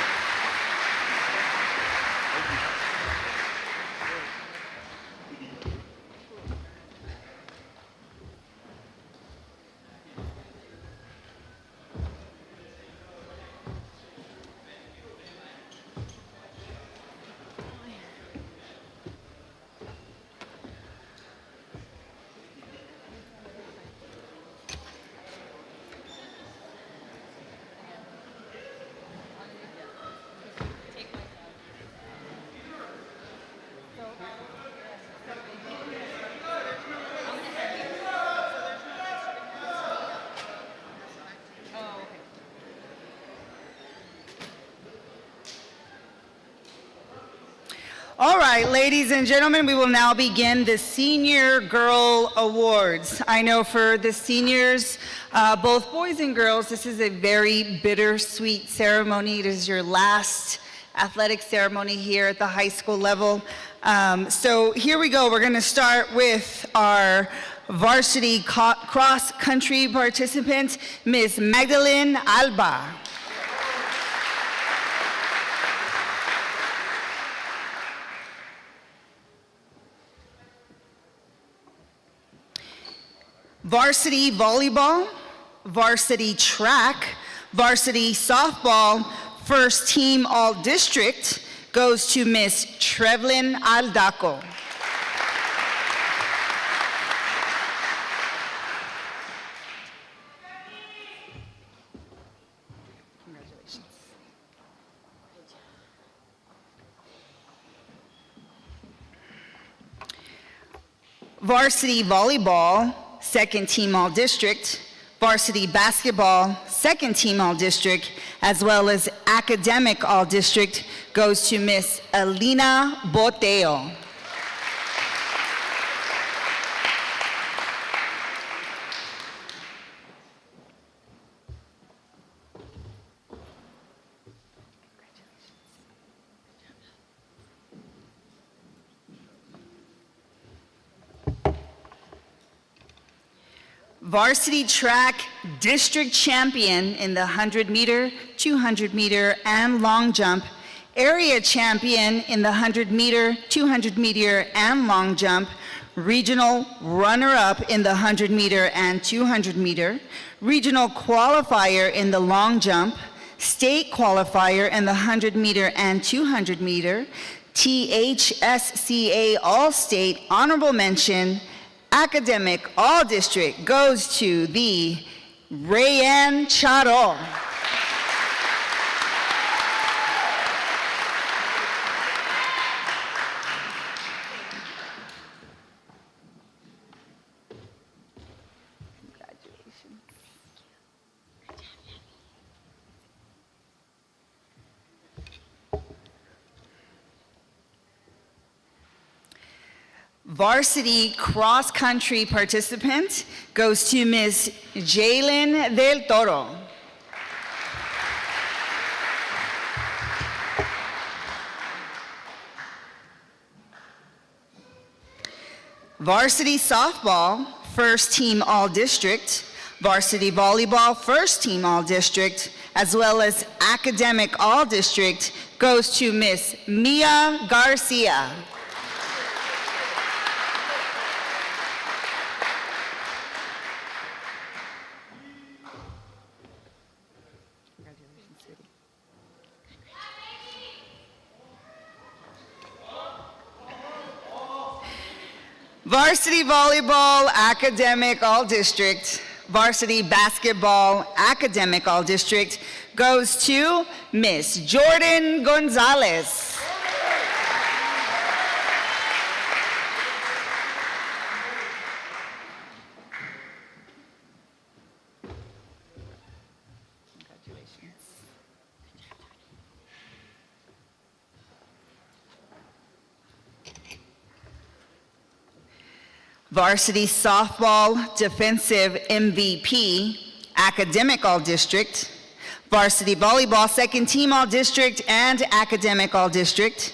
All right, ladies and gentlemen, we will now begin the Senior Girl Awards. I know for the seniors, both boys and girls, this is a very bittersweet ceremony. It is your last athletic ceremony here at the high school level. So here we go. We're going to start with our varsity cross-country participant, Ms. Magdalene Alba. Varsity volleyball, varsity track, varsity softball, first team all-district goes to Miss Trevlyn Aldaco. Congratulations. Varsity volleyball, second team all district, varsity basketball, second team all district, as well as academic all district goes to Miss Alina Boteo. Varsity track district champion in the 100-meter, 200-meter, and long jump, area champion in the 100-meter, 200-meter, and long jump, regional runner-up in the 100-meter and 200-meter, regional qualifier in the long jump, state qualifier in the 100-meter and 200-meter, THSCA All-State Honorable Mention, academic all district goes to the Rayanne Charo. Varsity cross-country participant goes to Miss Jalen Del Toro. Varsity softball, first team all-district. Varsity volleyball, first team all-district, as well as academic all-district goes to Miss Mia Garcia. Varsity volleyball, academic all-district. Varsity basketball, academic all-district goes to Miss Jordan Gonzalez. Varsity softball defensive MVP, academic all-district. Varsity volleyball second team all-district and academic all-district.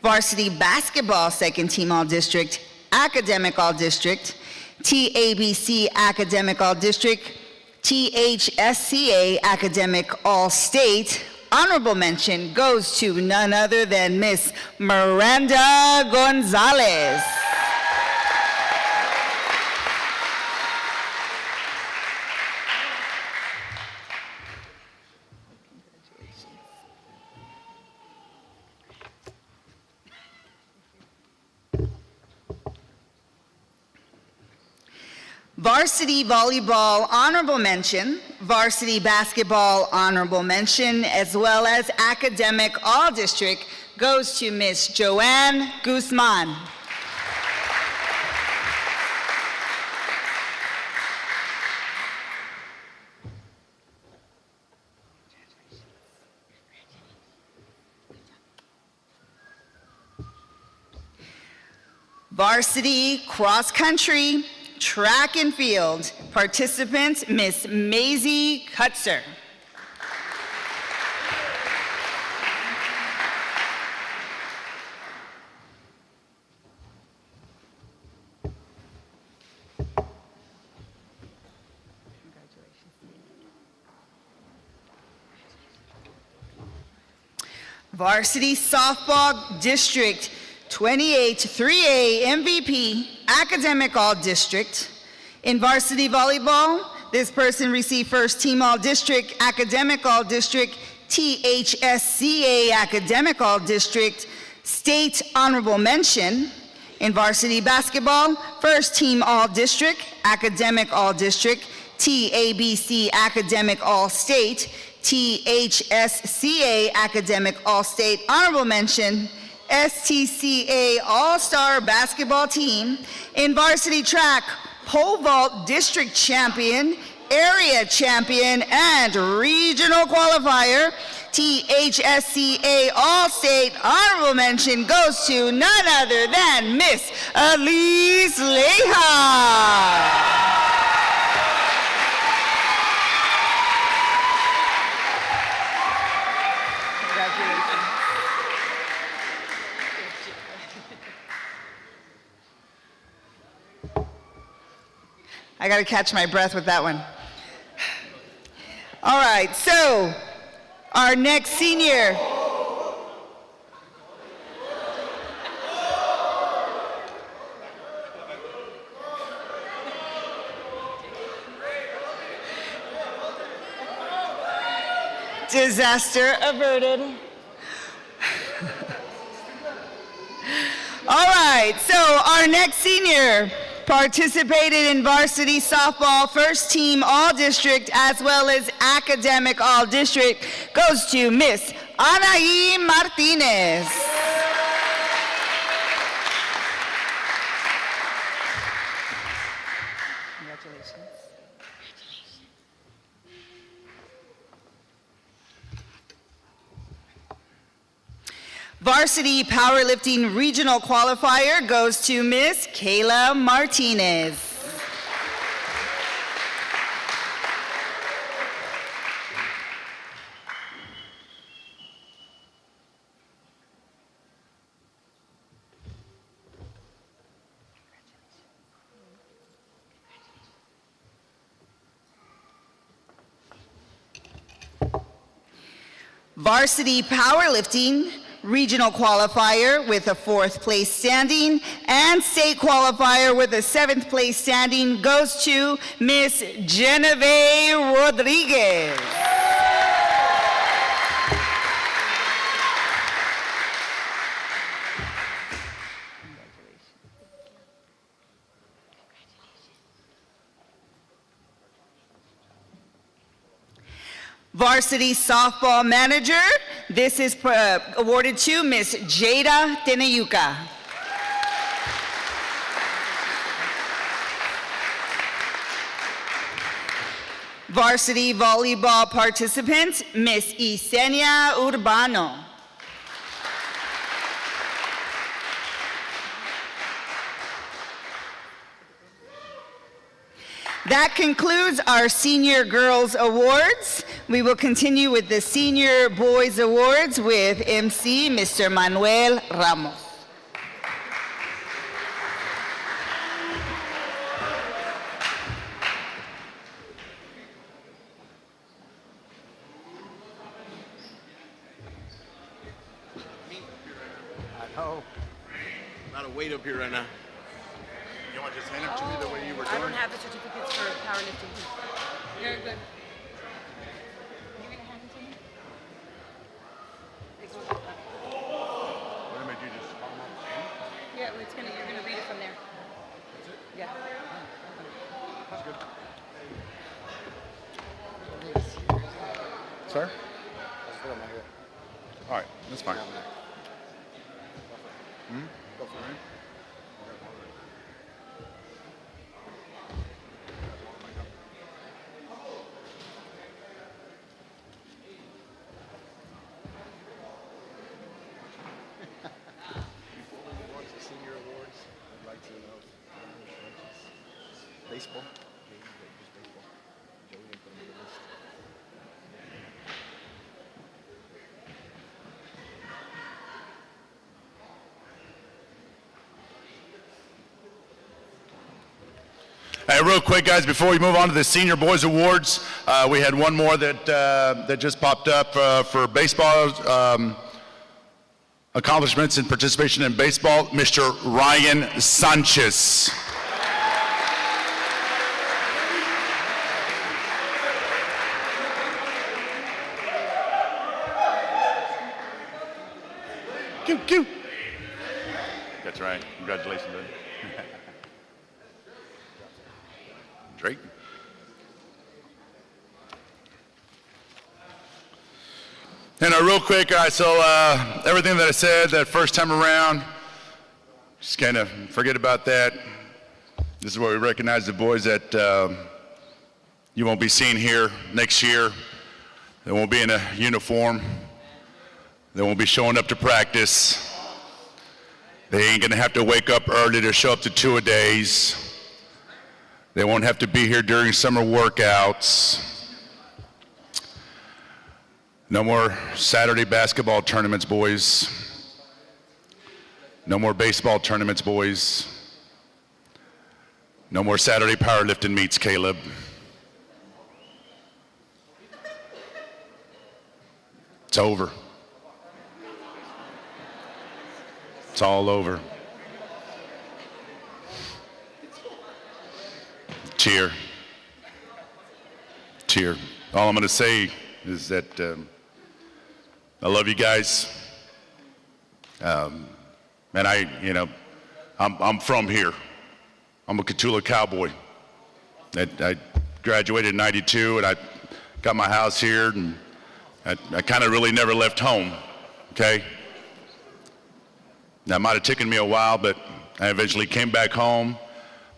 Varsity basketball second team all-district, academic all-district. TABC academic all-district. THSCA academic all-state. Honorable mention goes to none other than Miss Miranda Gonzalez. Varsity volleyball honorable mention, varsity basketball honorable mention, as well as academic all-district goes to Miss Joanne Guzman. Varsity cross-country, track and field, participant, Miss Maisie Kutzer. Varsity softball district 28 3A MVP, academic all-district. In varsity volleyball, this person received first team all-district, academic all-district, THSCA academic all-district, state honorable mention. In varsity basketball, first team all-district, academic all-district, TABC academic all-state, THSCA academic all-state honorable mention, STCA All-Star Basketball Team. In varsity track, pole vault district champion, area champion, and regional qualifier. THSCA All-State honorable mention goes to none other than Miss Elise Leha. I got to catch my breath with that one. All right, so our next senior. Disaster averted. All right, so our next senior participated in varsity softball first team all district as well as academic all district goes to Miss Anaí Martinez. Varsity powerlifting regional qualifier goes to Miss Kayla Martinez. Varsity powerlifting regional qualifier with a 4th place standing and state qualifier with a 7th place standing goes to Miss Genevieve Rodriguez. Varsity softball manager, this is awarded to Miss Jada Tenayuka. Varsity volleyball participant, Miss Isenia Urbano. That concludes our Senior Girls Awards. We will continue with the Senior Boys Awards with MC Mr. Manuel Ramos. A lot of weight up here right now. You want to just hand them to me the way you were I don't doing? have the certificates for powerlifting. You're good. What am I do? Just call them up? Yeah, well, you're gonna read it from there. Yeah. That's good. Sir? All right, that's fine. Go for it. Senior awards. I'd like to know. Baseball. Just baseball. Joey didn't put him on the list. Hey, real quick, guys, before we move on to the Senior Boys Awards, we had one more that just popped up for baseball accomplishments and participation in baseball. Mr. Ryan Sanchez. Cue. That's right. Congratulations, buddy. Drake. And real quick, all right, so everything that I said that first time around, just kind of forget about that. This is where we recognize the boys that you won't be seeing here next year. They won't be in a uniform. They won't be showing up to practice. They ain't gonna have to wake up early to show up to 2-a-days. They won't have to be here during summer workouts. No more Saturday basketball tournaments, boys. No more baseball tournaments, boys. No more Saturday powerlifting meets, Caleb. It's over. It's all over. Cheer. Cheer. All I'm going to say is that I love you guys. And I'm from here. I'm a Cotulla cowboy. I graduated in 92 and I got my house here, and I kind of really never left home, okay? Now, it might have taken me a while, but I eventually came back home.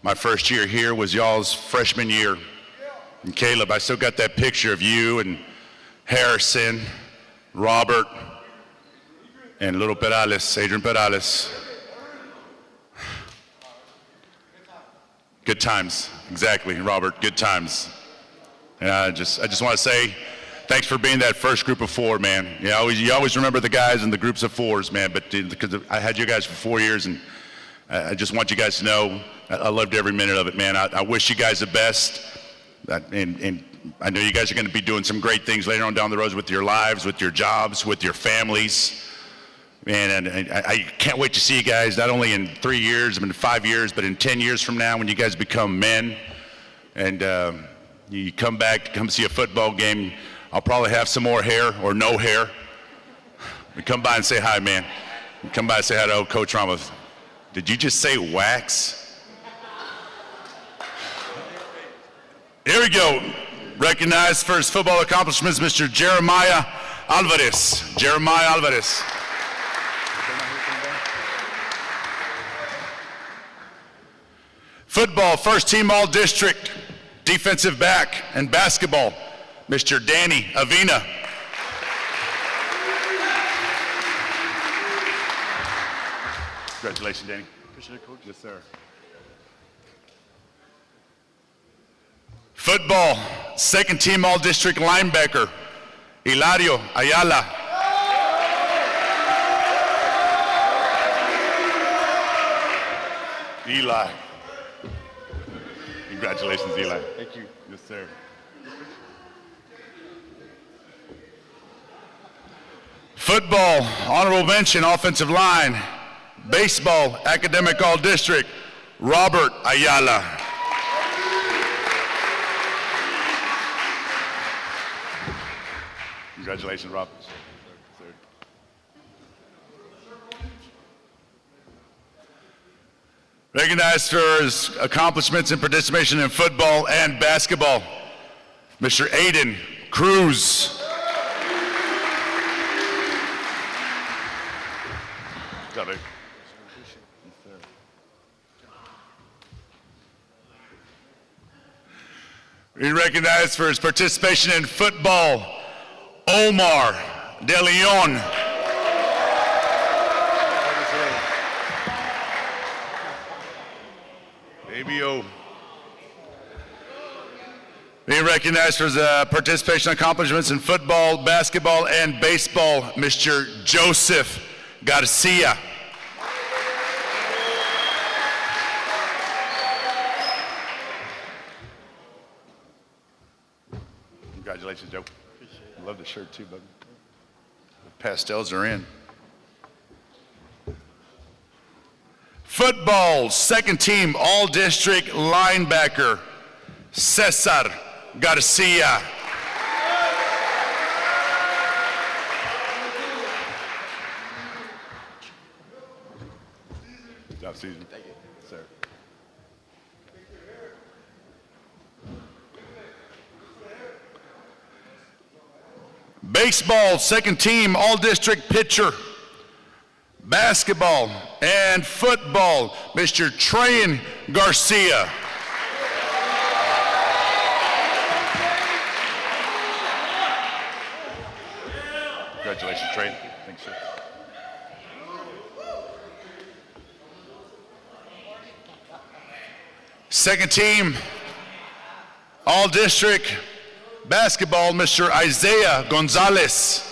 My first year here was y'all's freshman year. And Caleb, I still got that picture of you and Harrison, Robert, and little Perales, Adrian Perales. Good times, exactly, Robert, good times. And I just want to say thanks for being that first group of four, man. You always remember the guys in the groups of fours, man, but because I had you guys for 4 years, and I just want you guys to know I loved every minute of it, man. I wish you guys the best, and I know you guys are going to be doing some great things later on down the road with your lives, with your jobs, with your families. Man, and I can't wait to see you guys, not only in 3 years, I mean 5 years, but in 10 years from now when you guys become men, and you come back to come see a football game. I'll probably have some more hair or no hair. You come by and say hi, man. You come by and say hi to old Coach Ramos. Did you just say wax? Here we go. Recognized for his football accomplishments, Mr. Jeremiah Alvarez. Jeremiah Alvarez. Football, first team all-district, defensive back, and basketball, Mr. Danny Avina. Congratulations, Danny. Appreciate it, Coach. Yes, sir. Football, second team all-district linebacker, Hilario Ayala. Eli. Congratulations, Eli. Thank you. Yes, sir. Football, honorable mention, offensive line. Baseball, academic all-district, Robert Ayala. Congratulations, Rob. Recognized for his accomplishments and participation in football and basketball, Mr. Aiden Cruz. Got it. Being recognized for his participation in football, Omar De Leon. ABO. Being recognized for his participation and accomplishments in football, basketball, and baseball, Mr. Joseph Garcia. Congratulations, Joe. I love the shirt too, buddy. The pastels are in. Football, second team, all-district linebacker, Cesar Garcia. Good job, Susan. Thank you, sir. Baseball, second team, all-district pitcher. Basketball and football, Mr. Trayan Garcia. Congratulations, Trayan. Thanks, sir. Second team, all-district basketball, Mr. Isaiah Gonzalez.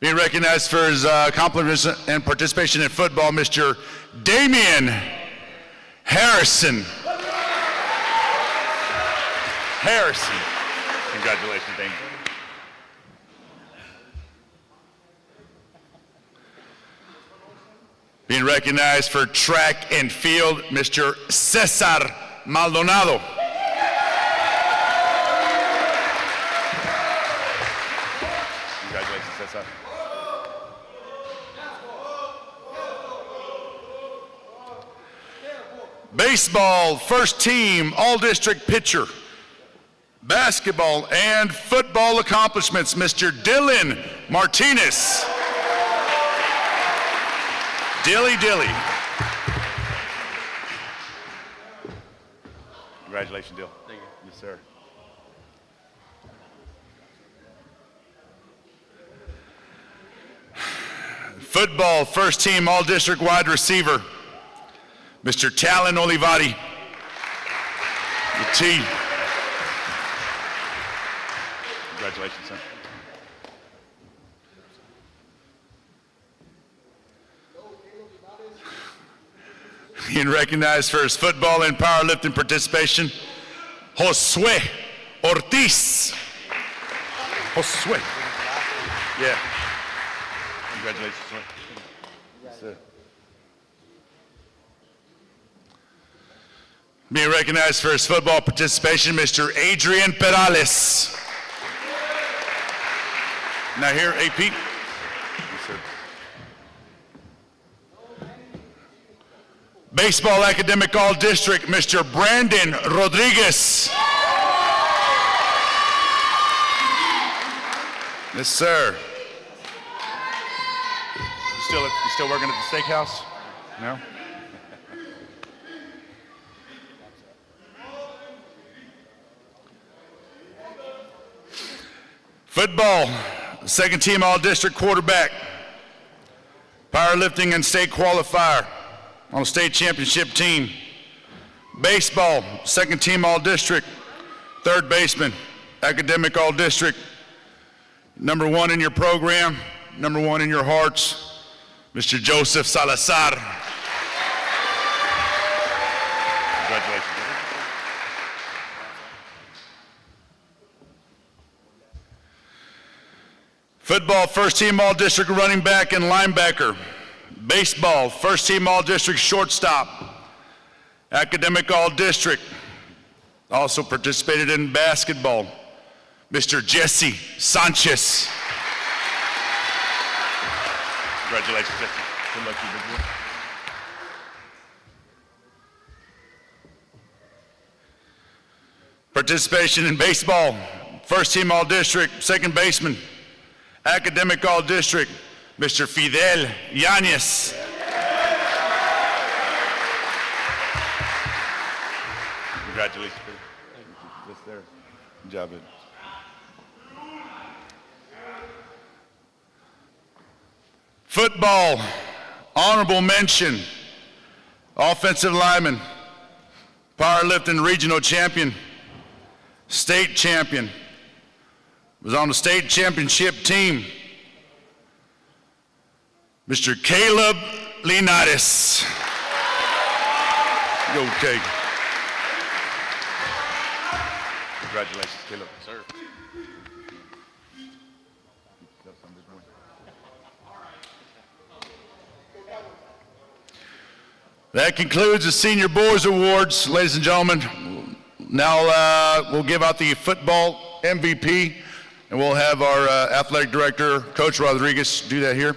Being recognized for his accomplishments and participation in football, Mr. Damian Harrison. Harrison. Congratulations, Damian. Being recognized for track and field, Mr. Cesar Maldonado. Congratulations, Cesar. baseball, first team, all-district pitcher, basketball and football accomplishments, Mr. Dylan Martinez. Dilly. Congratulations, Dill. Thank you. Yes, sir. Football, first team, all-district wide receiver, Mr. Talon Olivari. The T. Congratulations, son. Being recognized for his football and powerlifting participation, Josue Ortiz. Josue. Yeah. Congratulations, son. Yes, sir. Being recognized for his football participation, Mr. Adrian Perales. Now here, AP. Yes, sir. Baseball Academic All-District, Mr. Brandon Rodriguez. Yes, sir. You still working at the steakhouse? No? Football, second team all-district quarterback, powerlifting and state qualifier on the state championship team. Baseball, second team all-district, third baseman, academic all-district, number one in your program, number one in your hearts, Mr. Joseph Salazar. Congratulations. Football, first team all-district running back and linebacker. Baseball, first team all-district shortstop. Academic all-district. Also participated in basketball, Mr. Jesse Sanchez. Congratulations, Jesse. Good luck to you, big boy. Participation in baseball, first team all-district, second baseman. Academic all-district, Mr. Fidel Yanez. Congratulations. Yes, sir. Good job, Ed. Football, honorable mention, offensive lineman, powerlifting regional champion, state champion, was on the state championship team, Mr. Caleb Linares. Go, Caleb. Congratulations, Caleb. Sir. That concludes the Senior Boys Awards, ladies and gentlemen. Now we'll give out the football MVP, and we'll have our athletic director, Coach Rodriguez, do that here.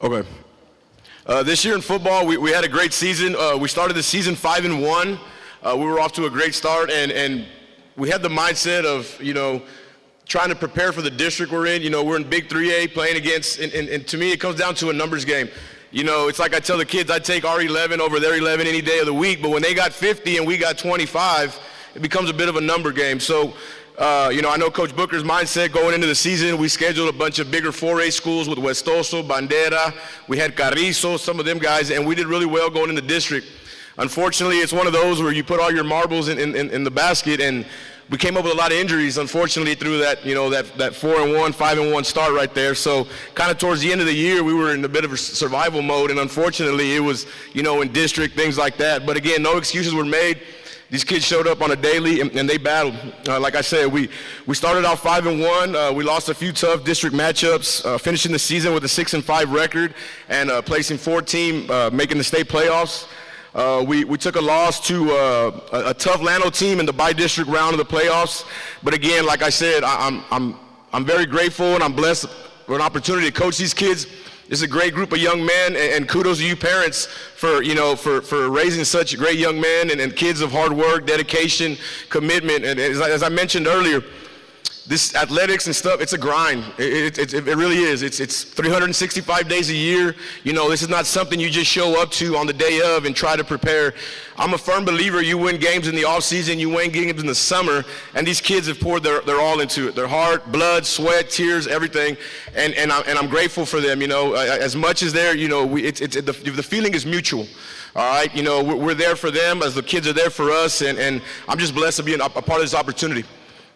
Okay. This year in football, we had a great season. We started the season 5-1. We were off to a great start, and we had the mindset of, trying to prepare for the district we're in. We're in Big 3A playing against, and to me, it comes down to a numbers game. It's like I tell the kids, I take our 11 over their 11 any day of the week, but when they got 50 and we got 25, it becomes a bit of a number game. So, I know Coach Booker's mindset going into the season. We scheduled a bunch of bigger 4A schools with Westoso, Bandera. We had Carrizo, some of them guys, and we did really well going into district. Unfortunately, it's one of those where you put all your marbles in the basket, and we came up with a lot of injuries, unfortunately, through that, that 4-1, 5-1 start right there. So kind of towards the end of the year, we were in a bit of a survival mode, and unfortunately, it was, in district, things like that. But again, no excuses were made. These kids showed up on a daily, and they battled. Like I said, we started out 5-1. We lost a few tough district matchups, finishing the season with a 6-5 record and placing 4th team, making the state playoffs. We took a loss to a tough Llano team in the bi-district round of the playoffs. But again, like I said, I'm very grateful and I'm blessed for an opportunity to coach these kids. This is a great group of young men, and kudos to you parents for raising such great young men and kids of hard work, dedication, commitment. And as I mentioned earlier, this athletics and stuff, it's a grind. It really is. It's 365 days a year. This is not something you just show up to on the day of and try to prepare. I'm a firm believer you win games in the off season, you win games in the summer, and these kids have poured their all into it. Their heart, blood, sweat, tears, everything. And I'm grateful for them. As much as they're, the feeling is mutual. All right, we're there for them as the kids are there for us, and I'm just blessed to be a part of this opportunity.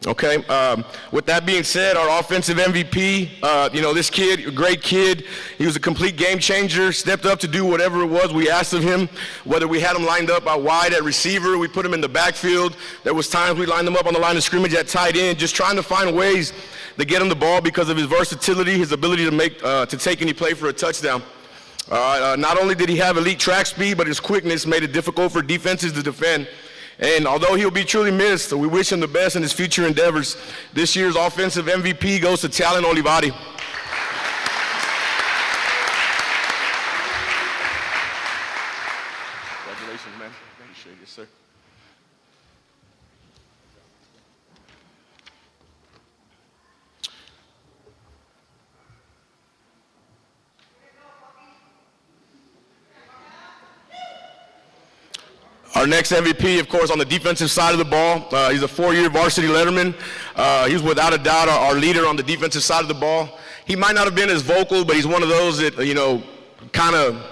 Okay, with that being said, our offensive MVP, this kid, a great kid, he was a complete game changer, stepped up to do whatever it was we asked of him, whether we had him lined up out wide at receiver, we put him in the backfield, there was times we lined him up on the line of scrimmage at tight end, just trying to find ways to get him the ball because of his versatility, his ability to take any play for a touchdown. Not only did he have elite track speed, but his quickness made it difficult for defenses to defend. And although he'll be truly missed, we wish him the best in his future endeavors. This year's offensive MVP goes to Talon Olivati. Congratulations, man. Appreciate it, sir. Our next MVP, of course, on the defensive side of the ball, he's a 4-year varsity letterman. He's without a doubt our leader on the defensive side of the ball. He might not have been as vocal, but he's one of those that, kind of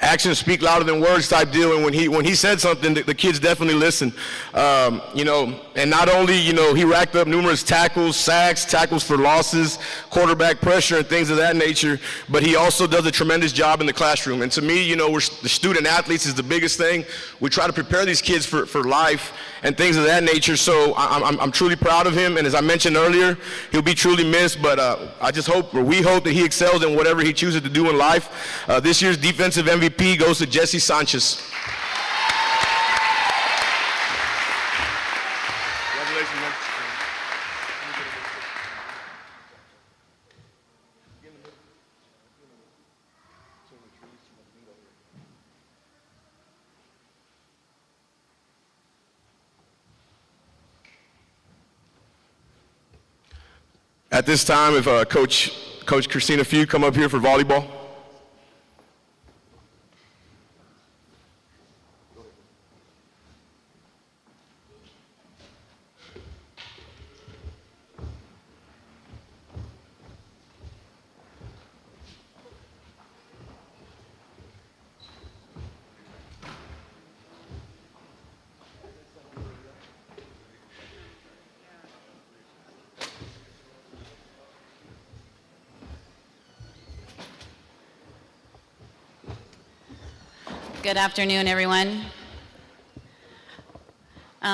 actions speak louder than words type deal. And when he said something, the kids definitely listened. And not only, he racked up numerous tackles, sacks, tackles for losses, quarterback pressure, and things of that nature, but he also does a tremendous job in the classroom. And to me, the student athletes is the biggest thing. We try to prepare these kids for life and things of that nature. So I'm truly proud of him. And as I mentioned earlier, he'll be truly missed, but we hope that he excels in whatever he chooses to do in life. This year's defensive MVP goes to Jesse Sanchez. Congratulations, man. At this time, if Coach Christina Few come up here for volleyball. Good afternoon, everyone.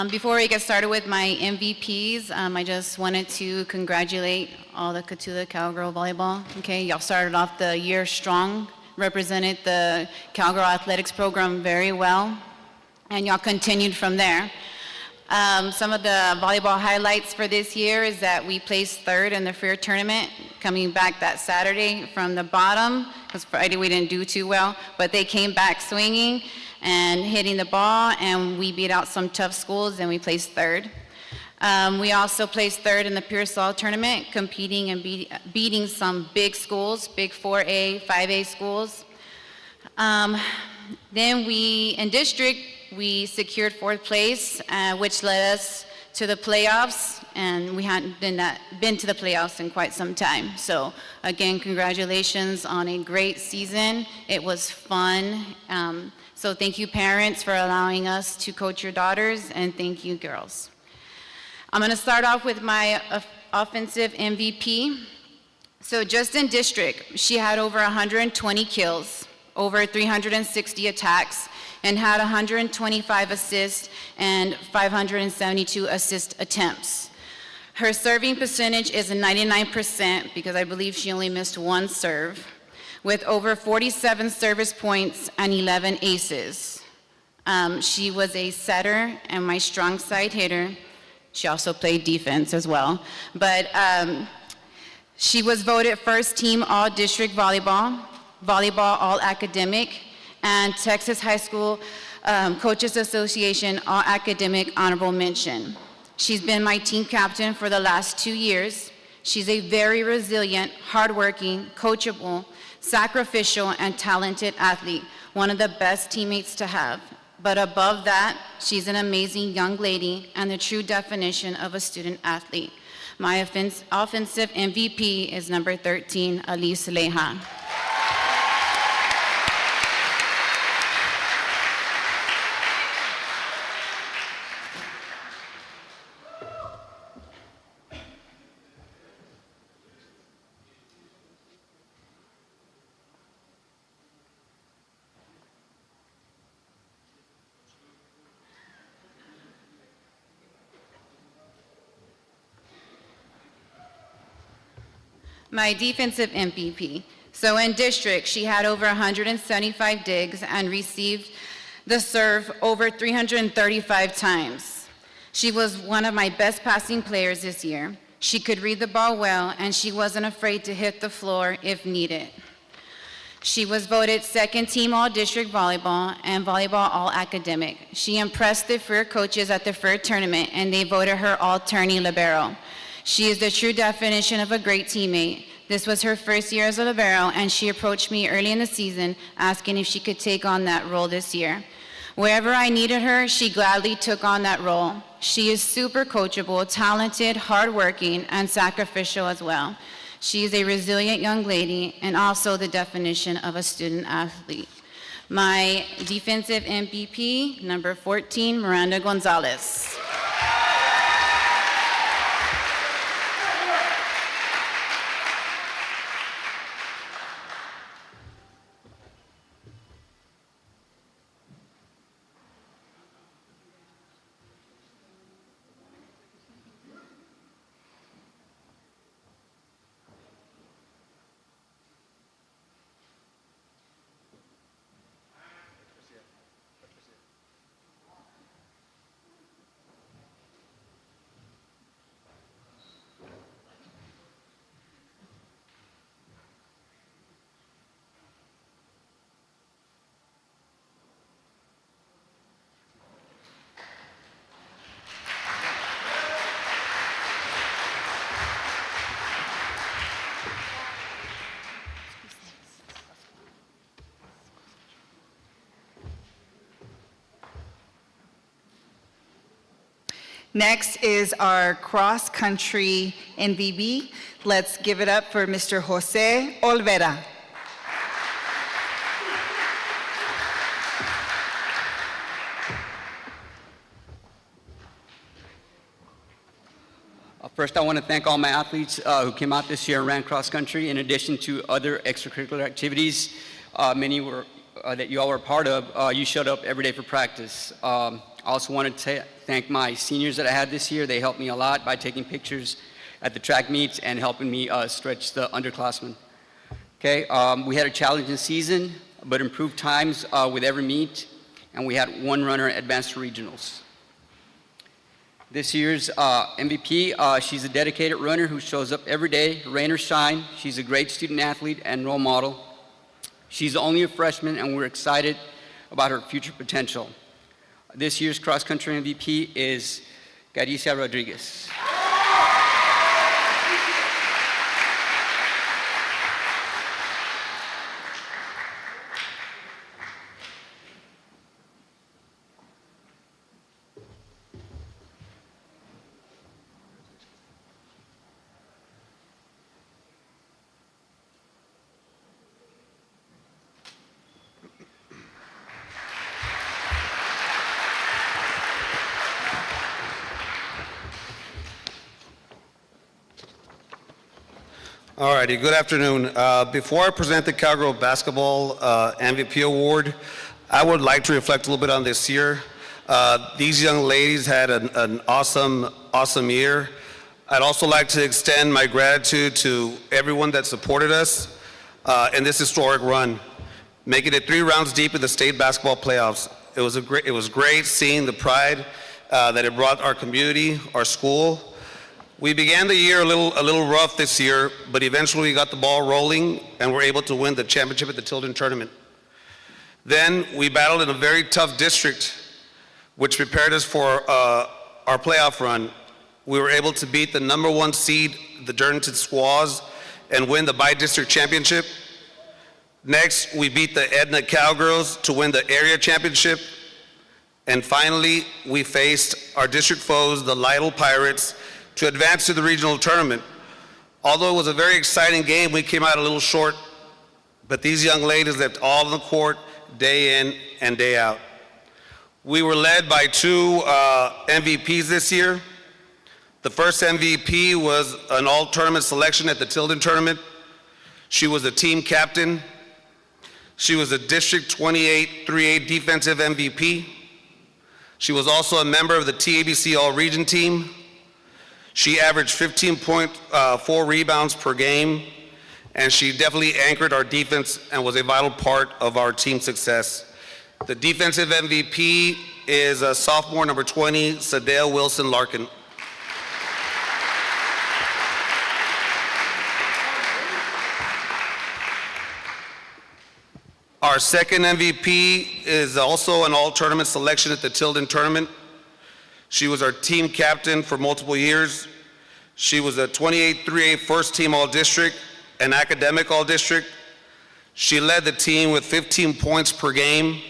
Before we get started with my MVPs, I just wanted to congratulate all the Cotulla Cowgirl volleyball. Okay, y'all started off the year strong, represented the Cowgirl athletics program very well, and y'all continued from there. Some of the volleyball highlights for this year is that we placed third in the Fair tournament, coming back that Saturday from the bottom, because Friday we didn't do too well, but they came back swinging and hitting the ball, and we beat out some tough schools, and we placed third. We also placed third in the Pearsall tournament, competing and beating some big schools, big 4A, 5A schools. Then in district, we secured fourth place, which led us to the playoffs, and we hadn't been to the playoffs in quite some time. So again, congratulations on a great season. It was fun. So thank you, parents, for allowing us to coach your daughters, and thank you, girls. I'm gonna start off with my offensive MVP. So just in district, she had over 120 kills, over 360 attacks, and had 125 assists and 572 assist attempts. Her serving percentage is 99% because I believe she only missed one serve. with over 47 service points and 11 aces. She was a setter and my strong side hitter. She also played defense as well. But she was voted first team all-district volleyball, volleyball all-academic, and Texas High School Coaches Association all-academic honorable mention. She's been my team captain for the last 2 years. She's a very resilient, hardworking, coachable, sacrificial, and talented athlete, one of the best teammates to have. But above that, she's an amazing young lady and the true definition of a student athlete. My offensive MVP is number 13, Elise Leja. My defensive MVP. So in district, she had over 175 digs and received the serve over 335 times. She was one of my best passing players this year. She could read the ball well, and she wasn't afraid to hit the floor if needed. She was voted second team all-district volleyball and volleyball all-academic. She impressed the FER coaches at the FER tournament, and they voted her all-tourney libero. She is the true definition of a great teammate. This was her first year as a libero, and she approached me early in the season asking if she could take on that role this year. Wherever I needed her, she gladly took on that role. She is super coachable, talented, hardworking, and sacrificial as well. She is a resilient young lady and also the definition of a student athlete. My defensive MVP, number 14, Miranda Gonzalez. Next is our cross-country MVP. Let's give it up for Mr. Jose Olvera. First, I want to thank all my athletes who came out this year and ran cross-country, in addition to other extracurricular activities. Many were that you all were part of. You showed up every day for practice. I also wanted to thank my seniors that I had this year. They helped me a lot by taking pictures at the track meets and helping me stretch the underclassmen. Okay, we had a challenging season, but improved times with every meet, and we had one runner advance to regionals. This year's MVP, she's a dedicated runner who shows up every day, rain or shine. She's a great student athlete and role model. She's only a freshman, and we're excited about her future potential. This year's cross-country MVP is Garicia Rodriguez. All righty, good afternoon. Before I present the Cowgirl Basketball MVP Award, I would like to reflect a little bit on this year. These young ladies had an awesome year. I'd also like to extend my gratitude to everyone that supported us. in this historic run, making it 3 rounds deep in the state basketball playoffs. It was great seeing the pride that it brought our community, our school. We began the year a little rough this year, but eventually we got the ball rolling and were able to win the championship at the Tilden tournament. Then we battled in a very tough district, which prepared us for our playoff run. We were able to beat the #1 seed, the Darlington Squaws, and win the by-district championship. Next, we beat the Edna Cowgirls to win the area championship. And finally, we faced our district foes, the Lytle Pirates, to advance to the regional tournament. Although it was a very exciting game, we came out a little short, but these young ladies left all on the court day in and day out. We were led by 2 MVPs this year. The first MVP was an all-tournament selection at the Tilden tournament. She was a team captain. She was a District 28 3A defensive MVP. She was also a member of the TABC All-Region team. She averaged 15.4 rebounds per game, and she definitely anchored our defense and was a vital part of our team success. The defensive MVP is sophomore number 20, Sadale Wilson Larkin. Our second MVP is also an all-tournament selection at the Tilden tournament. She was our team captain for multiple years. She was a 28 3A first team all-district and academic all-district. She led the team with 15 points per game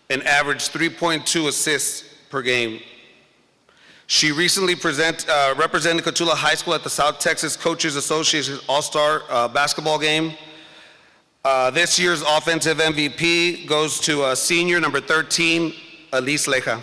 and averaged 3.2 assists per game. She recently represented Cotulla High School at the South Texas Coaches Association All-Star basketball game. This year's offensive MVP goes to senior number 13, Elise Leja.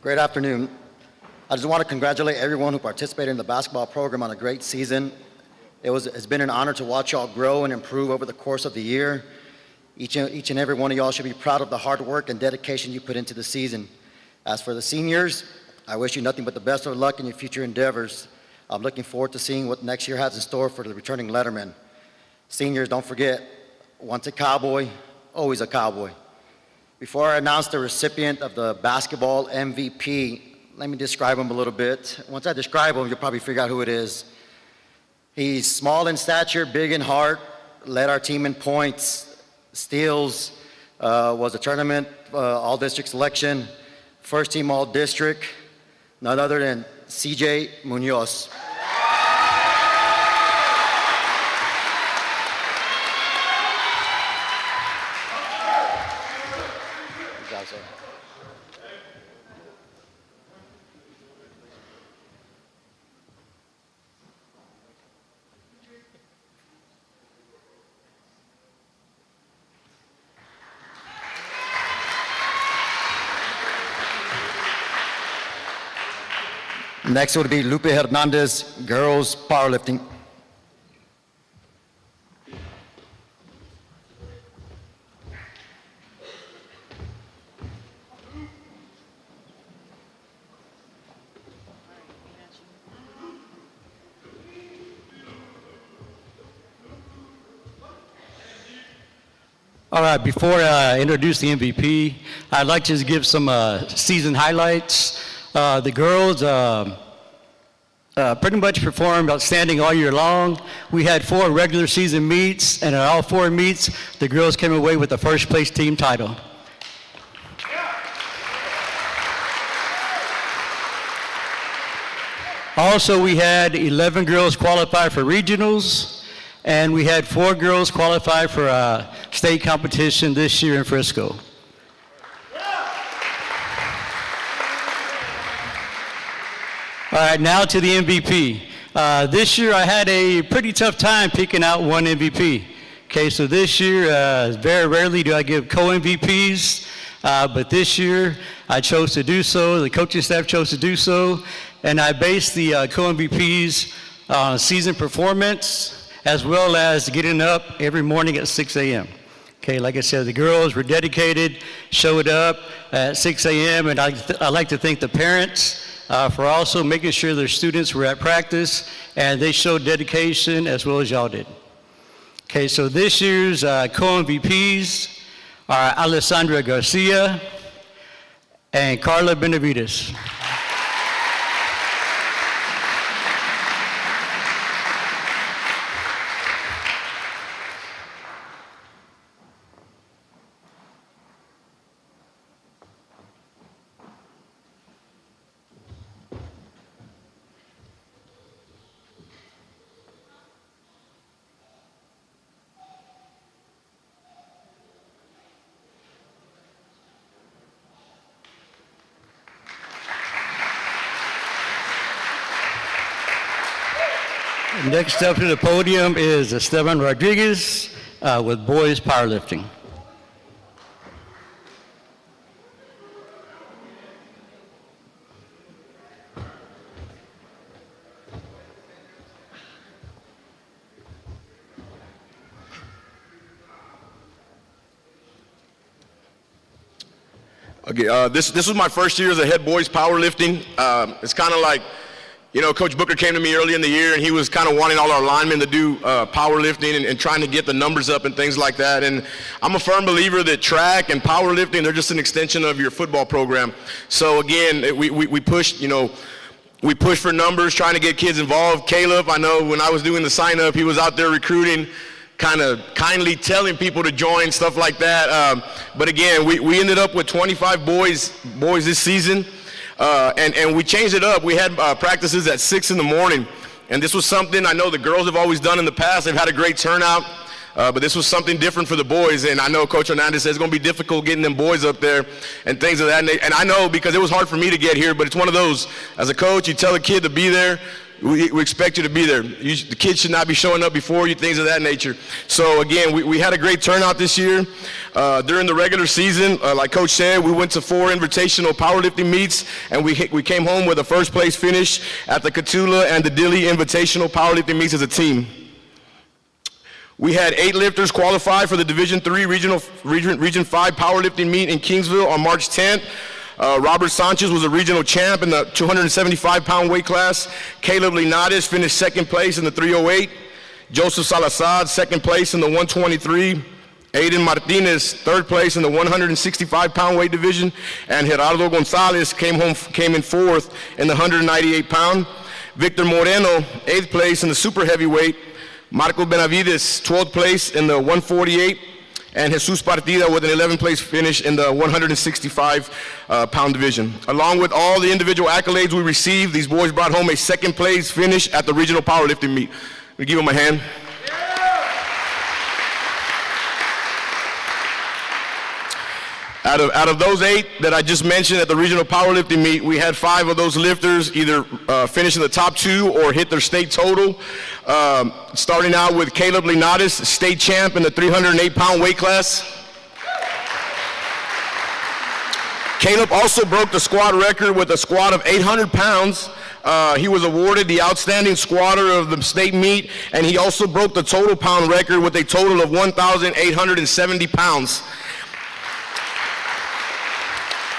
Great afternoon. I just want to congratulate everyone who participated in the basketball program on a great season. It's been an honor to watch y'all grow and improve over the course of the year. Each and every one of y'all should be proud of the hard work and dedication you put into the season. As for the seniors, I wish you nothing but the best of luck in your future endeavors. I'm looking forward to seeing what next year has in store for the returning lettermen. Seniors, don't forget, once a cowboy, always a cowboy. Before I announce the recipient of the basketball MVP, let me describe him a little bit. Once I describe him, you'll probably figure out who it is. He's small in stature, big in heart, led our team in points, steals, was a tournament all-district selection, first team all-district, none other than CJ Munoz. Next would be Lupe Hernandez, girls powerlifting. All right, before I introduce the MVP, I'd like to just give some season highlights. The girls pretty much performed outstanding all year long. We had 4 regular season meets, and in all 4 meets, the girls came away with the first place team title. Also, we had 11 girls qualify for regionals, and we had 4 girls qualify for a state competition this year in Frisco. All right, now to the MVP. This year I had a pretty tough time picking out one MVP. Okay, so this year, very rarely do I give co-MVPs, but this year I chose to do so, the coaching staff chose to do so, and I based the co-MVPs on season performance as well as getting up every morning at 6 a.m. Okay, like I said, the girls were dedicated, showed up at 6 a.m., and I like to thank the parents for also making sure their students were at practice, and they showed dedication as well as y'all did. Okay, so this year's co-MVPs are Alessandra Garcia and Carla Benavides. Next up to the podium is Esteban Rodriguez with boys powerlifting. Okay, this was my first year as a head boys powerlifting. It's kind of like, you know, Coach Booker came to me early in the year and he was kind of wanting all our linemen to do powerlifting and trying to get the numbers up and things like that. And I'm a firm believer that track and powerlifting, they're just an extension of your football program. So again, we pushed, you know, we pushed for numbers, trying to get kids involved. Caleb, I know when I was doing the sign up, he was out there recruiting, kind of kindly telling people to join, stuff like that. But again, we ended up with 25 boys this season. And we changed it up. We had practices at 6 in the morning, and this was something I know the girls have always done in the past. They've had a great turnout, but this was something different for the boys, and I know Coach Hernandez says it's going to be difficult getting them boys up there and things of that. And I know because it was hard for me to get here, but it's one of those, as a coach, you tell a kid to be there, we expect you to be there. The kids should not be showing up before you, things of that nature. So again, we had a great turnout this year. During the regular season, like Coach said, we went to 4 invitational powerlifting meets, and we came home with a first place finish at the Cotulla and the Dilley invitational powerlifting meets as a team. We had 8 lifters qualify for the Division III Region 5 powerlifting meet in Kingsville on March 10th. Robert Sanchez was a regional champ in the 275-pound weight class. Caleb Linares finished 2nd place in the 308. Joseph Salazar, 2nd place in the 123. Aiden Martinez, 3rd place in the 165-pound weight division. And Gerardo Gonzalez came in 4th in the 198-pound. Victor Moreno, 8th place in the super heavyweight. Marco Benavides, 12th place in the 148. And Jesus Partida with an 11th place finish in the 165-pound division. Along with all the individual accolades we received, these boys brought home a 2nd place finish at the regional powerlifting meet. We give them a hand. Out of those 8 that I just mentioned at the regional powerlifting meet, we had 5 of those lifters either finish in the top 2 or hit their state total. Starting out with Caleb Linares, state champ in the 308-pound weight class. Caleb also broke the squat record with a squat of 800 pounds. He was awarded the outstanding squatter of the state meet, and he also broke the total pound record with a total of 1,870 pounds.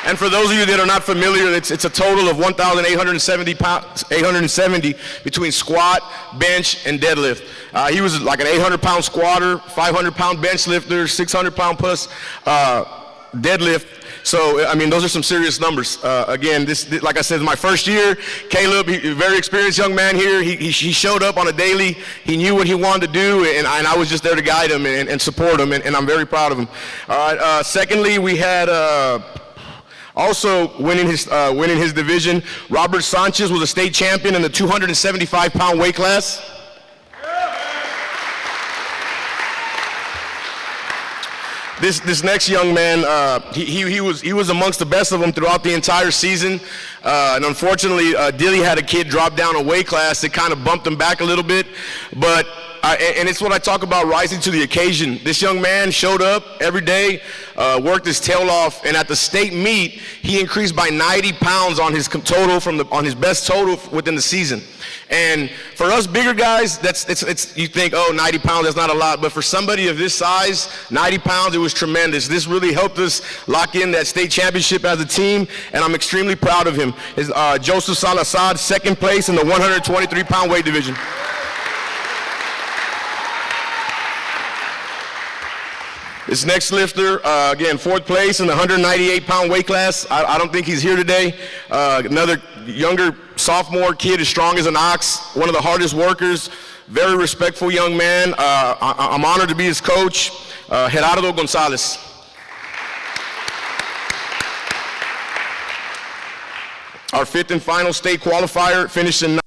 And for those of you that are not familiar, it's a total of 1,870 between squat, bench, and deadlift. He was like an 800-pound squatter, 500-pound bench lifter, 600-pound plus deadlift. So, I mean, those are some serious numbers. Again, this, like I said, is my first year. Caleb, a very experienced young man here. He showed up on a daily. He knew what he wanted to do, and I was just there to guide him and support him, and I'm very proud of him. All right, secondly, we had Also winning his division, Robert Sanchez was a state champion in the 275-pound weight class. This next young man, he was amongst the best of them throughout the entire season, and unfortunately, Dilly had a kid drop down a weight class that kind of bumped him back a little bit, but and it's what I talk about, rising to the occasion. This young man showed up every day, worked his tail off, and at the state meet, he increased by 90 pounds on his total on his best total within the season. And for us bigger guys, you think, oh, 90 pounds, that's not a lot. But for somebody of this size, 90 pounds, it was tremendous. This really helped us lock in that state championship as a team, and I'm extremely proud of him. Joseph Salazar, second place in the 123-pound weight division. This next lifter, again, fourth place in the 198-pound weight class. I don't think he's here today. Another younger sophomore kid, as strong as an ox, one of the hardest workers, very respectful young man. I'm honored to be his coach, Gerardo Gonzalez. Our fifth and final state qualifier finished in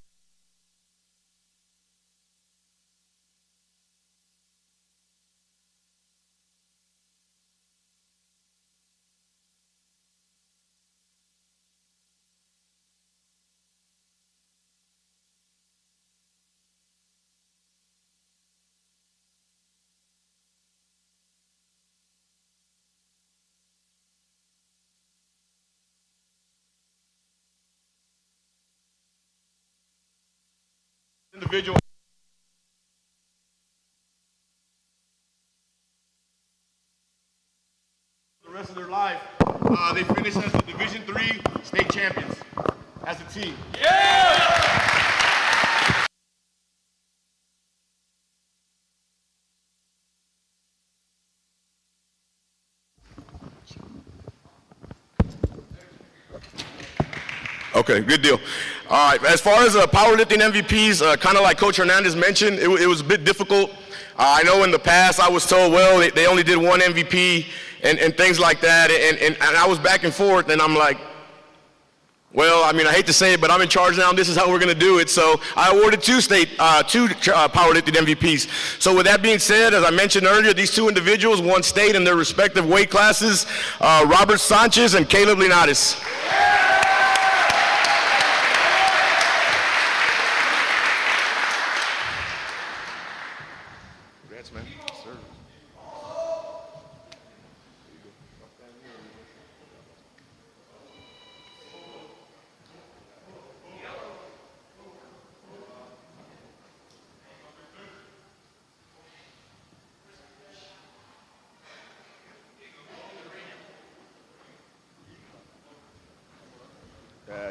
individual. The rest of their life, they finished as the Division III state champions as a team. Yeah! Okay, good deal. All right, as far as powerlifting MVPs, kind of like Coach Hernandez mentioned, it was a bit difficult. I know in the past I was told, well, they only did one MVP and things like that, and I was back and forth, and I'm like, well, I mean, I hate to say it, but I'm in charge now, and this is how we're going to do it. So I awarded two powerlifting MVPs. So with that being said, as I mentioned earlier, these two individuals won state in their respective weight classes, Robert Sanchez and Caleb Linares. Congrats, man. Yes, sir.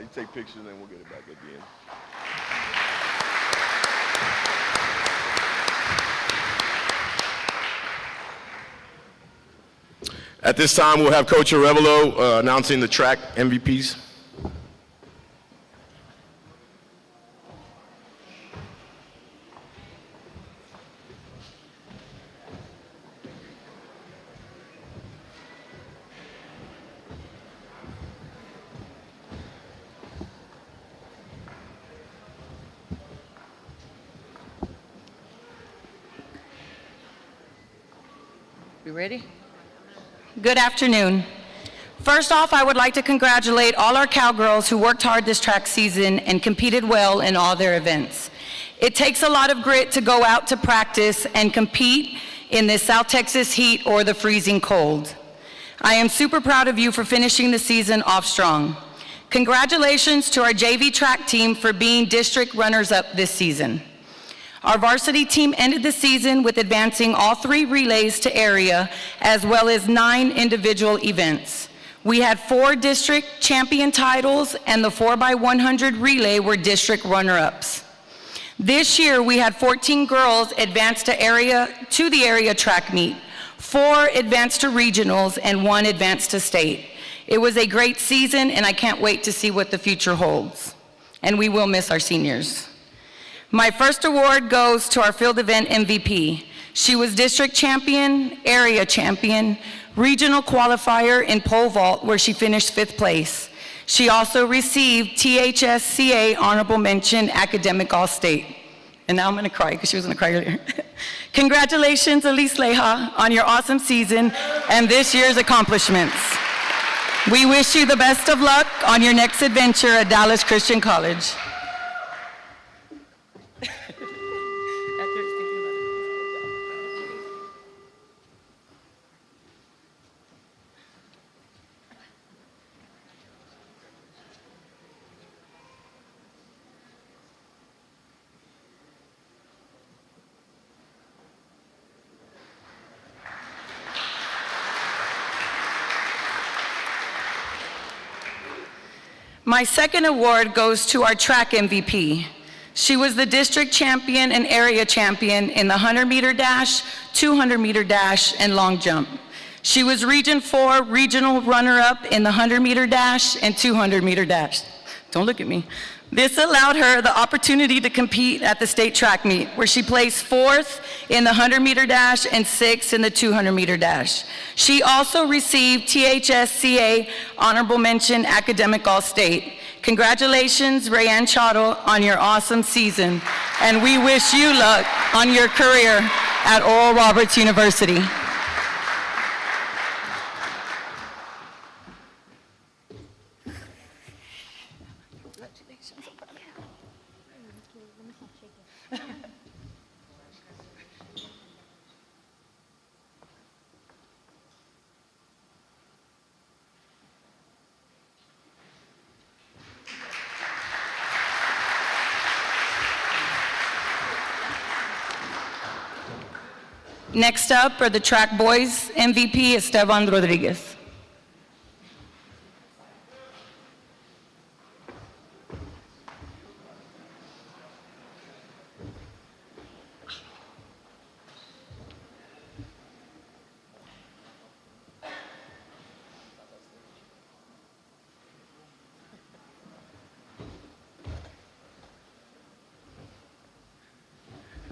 You take pictures and then we'll get it back at the end. At this time, we'll have Coach Arevalo announcing the track MVPs. We ready? Good afternoon. First off, I would like to congratulate all our cowgirls who worked hard this track season and competed well in all their events. It takes a lot of grit to go out to practice and compete in this South Texas heat or the freezing cold. I am super proud of you for finishing the season off strong. Congratulations to our JV track team for being district runners-up this season. Our varsity team ended the season with advancing all 3 relays to area, as well as 9 individual events. We had 4 district champion titles, and the 4x100 relay were district runner-ups. This year, we had 14 girls advance to the area track meet, 4 advanced to regionals, and 1 advanced to state. It was a great season, and I can't wait to see what the future holds. And we will miss our seniors. My first award goes to our field event MVP. She was district champion, area champion, regional qualifier in pole vault, where she finished 5th place. She also received THSCA honorable mention academic all-state. And now I'm gonna cry because she was gonna cry earlier. Congratulations, Elise Leja, on your awesome season and this year's accomplishments. We wish you the best of luck on your next adventure at Dallas Christian College. My second award goes to our track MVP. She was the district champion and area champion in the 100-meter dash, 200-meter dash, and long jump. She was Region 4 regional runner-up in the 100-meter dash and 200-meter dash. Don't look at me. This allowed her the opportunity to compete at the state track meet, where she placed 4th in the 100-meter dash and 6th in the 200-meter dash. She also received THSCA honorable mention academic all-state. Congratulations, Rayanne Chotto, on your awesome season, and we wish you luck on your career at Oral Roberts University. Next up are the track boys MVP, Esteban Rodriguez.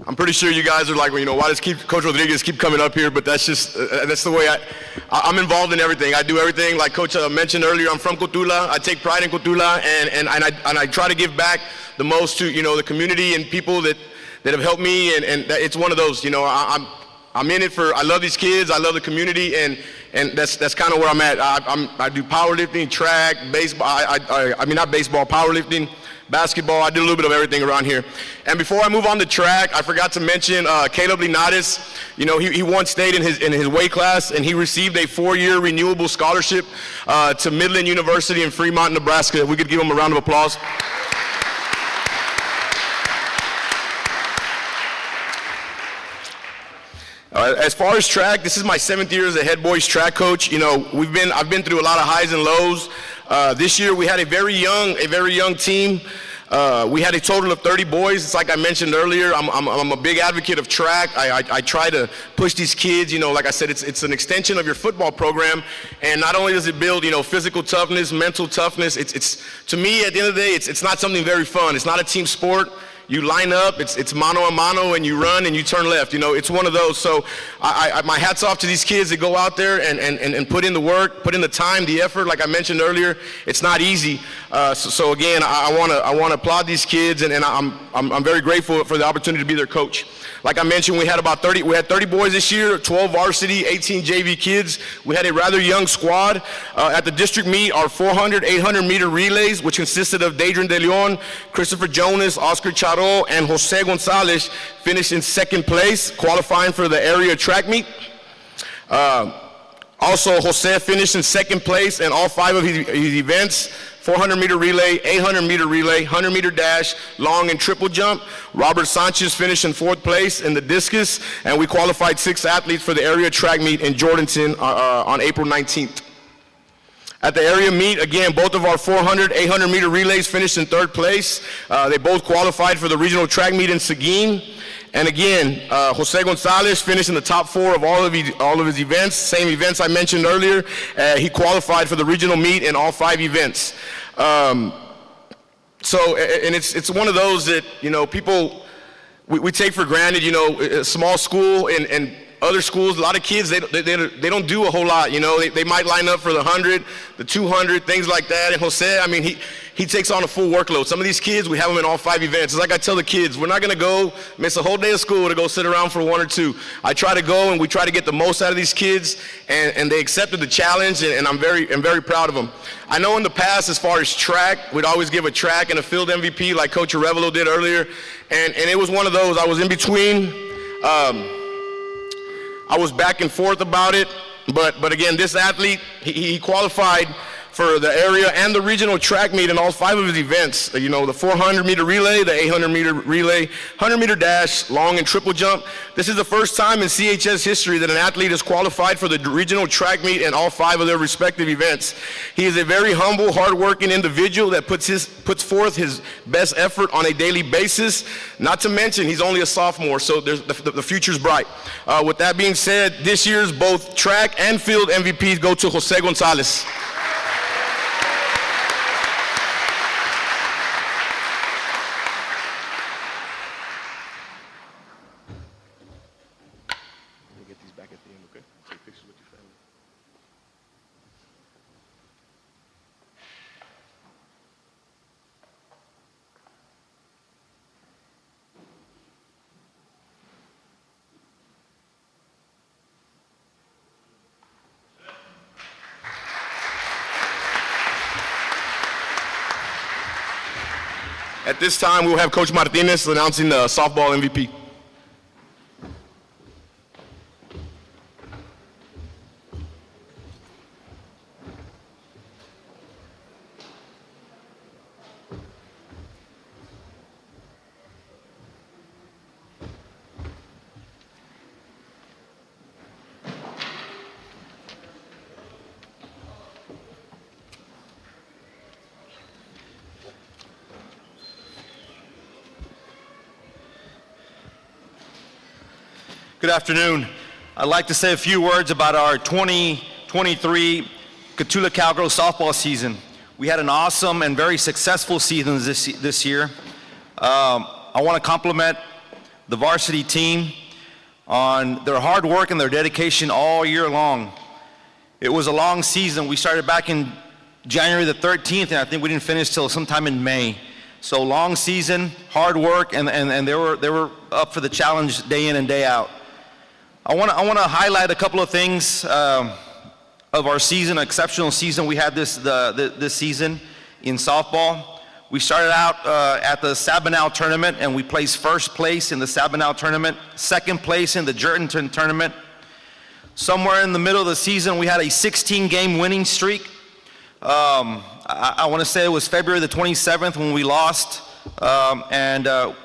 I'm pretty sure you guys are like, well, you know, why does Coach Rodriguez keep coming up here? But that's just, that's the way I'm involved in everything. I do everything. Like Coach mentioned earlier, I'm from Cotulla. I take pride in Cotulla, and I try to give back the most to, you know, the community and people that have helped me, and it's one of those, you know, I'm in it for, I love these kids, I love the community, and that's kind of where I'm at. I do powerlifting, track, baseball, I mean, not baseball, powerlifting, basketball. I do a little bit of everything around here. And before I move on to track, I forgot to mention Caleb Linares. You know, he won state in his weight class, and he received a 4-year renewable scholarship to Midland University in Fremont, Nebraska. If we could give him a round of applause. As far as track, this is my 7th year as a head boys track coach. You know, I've been through a lot of highs and lows. This year we had a very young team. We had a total of 30 boys. It's like I mentioned earlier, I'm a big advocate of track. I try to push these kids, you know, like I said, it's an extension of your football program. And not only does it build, you know, physical toughness, mental toughness, it's to me, at the end of the day, it's not something very fun. It's not a team sport. You line up, it's mano a mano, and you run and you turn left. You know, it's one of those. So my hat's off to these kids that go out there and put in the work, put in the time, the effort. Like I mentioned earlier, it's not easy. So again, I want to applaud these kids, and I'm very grateful for the opportunity to be their coach. Like I mentioned, we had 30 boys this year, 12 varsity, 18 JV kids. We had a rather young squad. At the district meet, our 400, 800 meter relays, which consisted of Dadrian De Leon, Christopher Jonas, Oscar Charo, and Jose Gonzalez, finished in 2nd place, qualifying for the area track meet. Also, Jose finished in 2nd place in all 5 of his events: 400 meter relay, 800 meter relay, 100 meter dash, long and triple jump. Robert Sanchez finished in 4th place in the discus, and we qualified 6 athletes for the area track meet in Jordanton on April 19th. At the area meet, again, both of our 400, 800 meter relays finished in 3rd place. They both qualified for the regional track meet in Seguin. And again, Jose Gonzalez finished in the top 4 of all of his events, same events I mentioned earlier. He qualified for the regional meet in all 5 events. So, and it's one of those that, you know, people, we take for granted, you know, a small school and other schools, a lot of kids, they don't do a whole lot, you know. They might line up for the 100, the 200, things like that. And Jose, I mean, he takes on a full workload. Some of these kids, we have them in all 5 events. It's like I tell the kids, we're not going to go miss a whole day of school to go sit around for 1 or 2. I try to go, and we try to get the most out of these kids, and they accepted the challenge, and I'm very proud of them. I know in the past, as far as track, we'd always give a track and a field MVP like Coach Arevalo did earlier, and it was one of those. I was in between. I was back and forth about it, but again, this athlete, he qualified for the area and the regional track meet in all 5 of his events. You know, the 400-meter relay, the 800-meter relay, 100-meter dash, long and triple jump. This is the first time in CHS history that an athlete has qualified for the regional track meet in all 5 of their respective events. He is a very humble, hardworking individual that puts forth his best effort on a daily basis. Not to mention, he's only a sophomore, so the future's bright. With that being said, this year's both track and field MVPs go to Jose Gonzalez. Get these back at the end, okay? Take pictures with your family. At this time, we'll have Coach Martinez announcing the softball MVP. Good afternoon. I'd like to say a few words about our 2023 Cotulla Cowgirls softball season. We had an awesome and very successful season this year. I want to compliment the varsity team on their hard work and their dedication all year long. It was a long season. We started back in January the 13th, and I think we didn't finish till sometime in May. So long season, hard work, and they were up for the challenge day in and day out. I want to highlight a couple of things of our season, exceptional season we had this season in softball. We started out at the Sabinal tournament, and we placed first place in the Sabinal tournament, second place in the Jertonton tournament. Somewhere in the middle of the season, we had a 16-game winning streak. I want to say it was February the 27th when we lost, and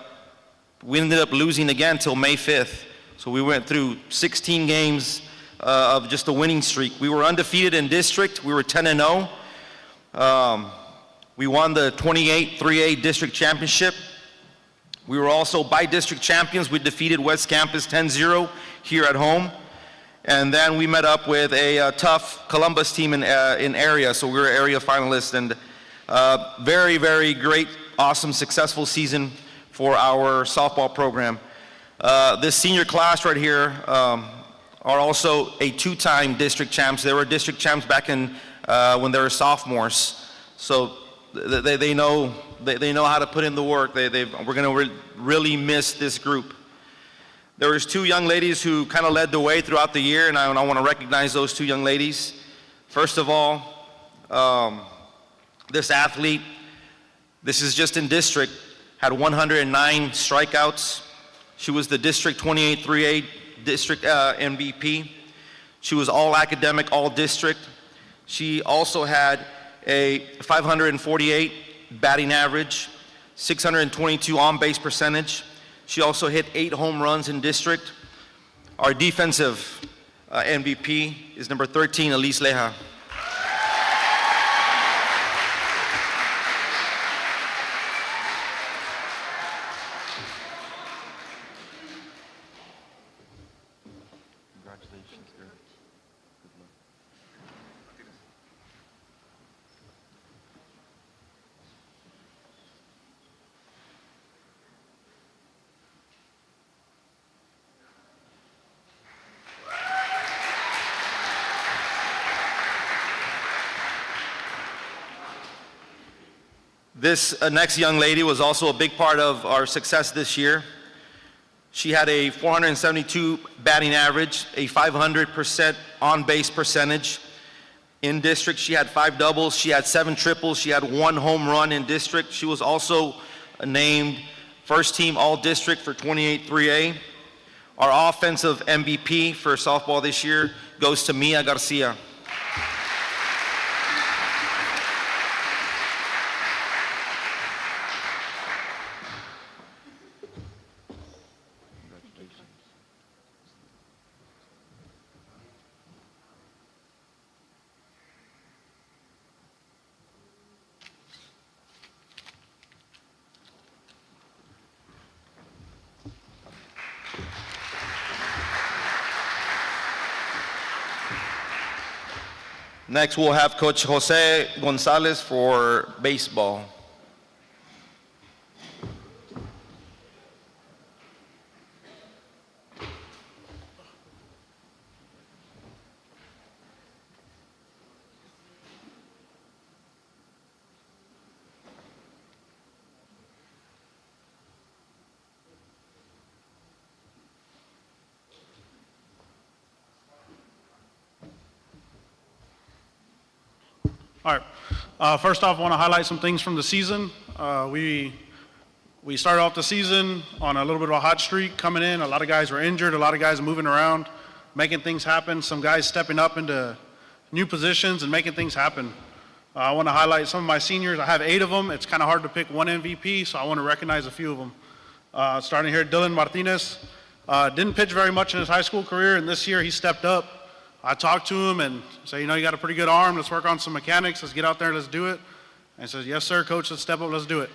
we ended up losing again till May 5th. So we went through 16 games of just a winning streak. We were undefeated in district. We were 10-0. We won the 28-3A district championship. We were also by-district champions. We defeated West Campus 10-0 here at home. And then we met up with a tough Columbus team in area, so we were area finalists. And very, very great, awesome, successful season for our softball program. This senior class right here are also a 2-time district champs. They were district champs back in when they were sophomores. So they know how to put in the work. We're going to really miss this group. There was 2 young ladies who kind of led the way throughout the year, and I want to recognize those 2 young ladies. First of all, this athlete, this is just in district, had 109 strikeouts. She was the District 28-3A District MVP. She was all academic, all district. She also had a 548 batting average, 622 on-base percentage. She also hit 8 home runs in district. Our defensive MVP is number 13, Elise Leja. Congratulations, girl. Good luck. This next young lady was also a big part of our success this year. She had a 472 batting average, a 500% on-base percentage. In district, she had 5 doubles, she had 7 triples, she had 1 home run in district. She was also named first team all-district for 28-3A. Our offensive MVP for softball this year goes to Mia Garcia. Next, we'll have Coach Jose Gonzalez for baseball. All right. First off, I want to highlight some things from the season. We started off the season on a little bit of a hot streak coming in. A lot of guys were injured, a lot of guys moving around, making things happen, some guys stepping up into new positions and making things happen. I want to highlight some of my seniors. I have 8 of them. It's kind of hard to pick one MVP, so I want to recognize a few of them. Starting here, Dylan Martinez. Didn't pitch very much in his high school career, and this year he stepped up. I talked to him and said, you know, you got a pretty good arm. Let's work on some mechanics. Let's get out there. Let's do it. And he says, yes, sir, coach. Let's step up. Let's do it.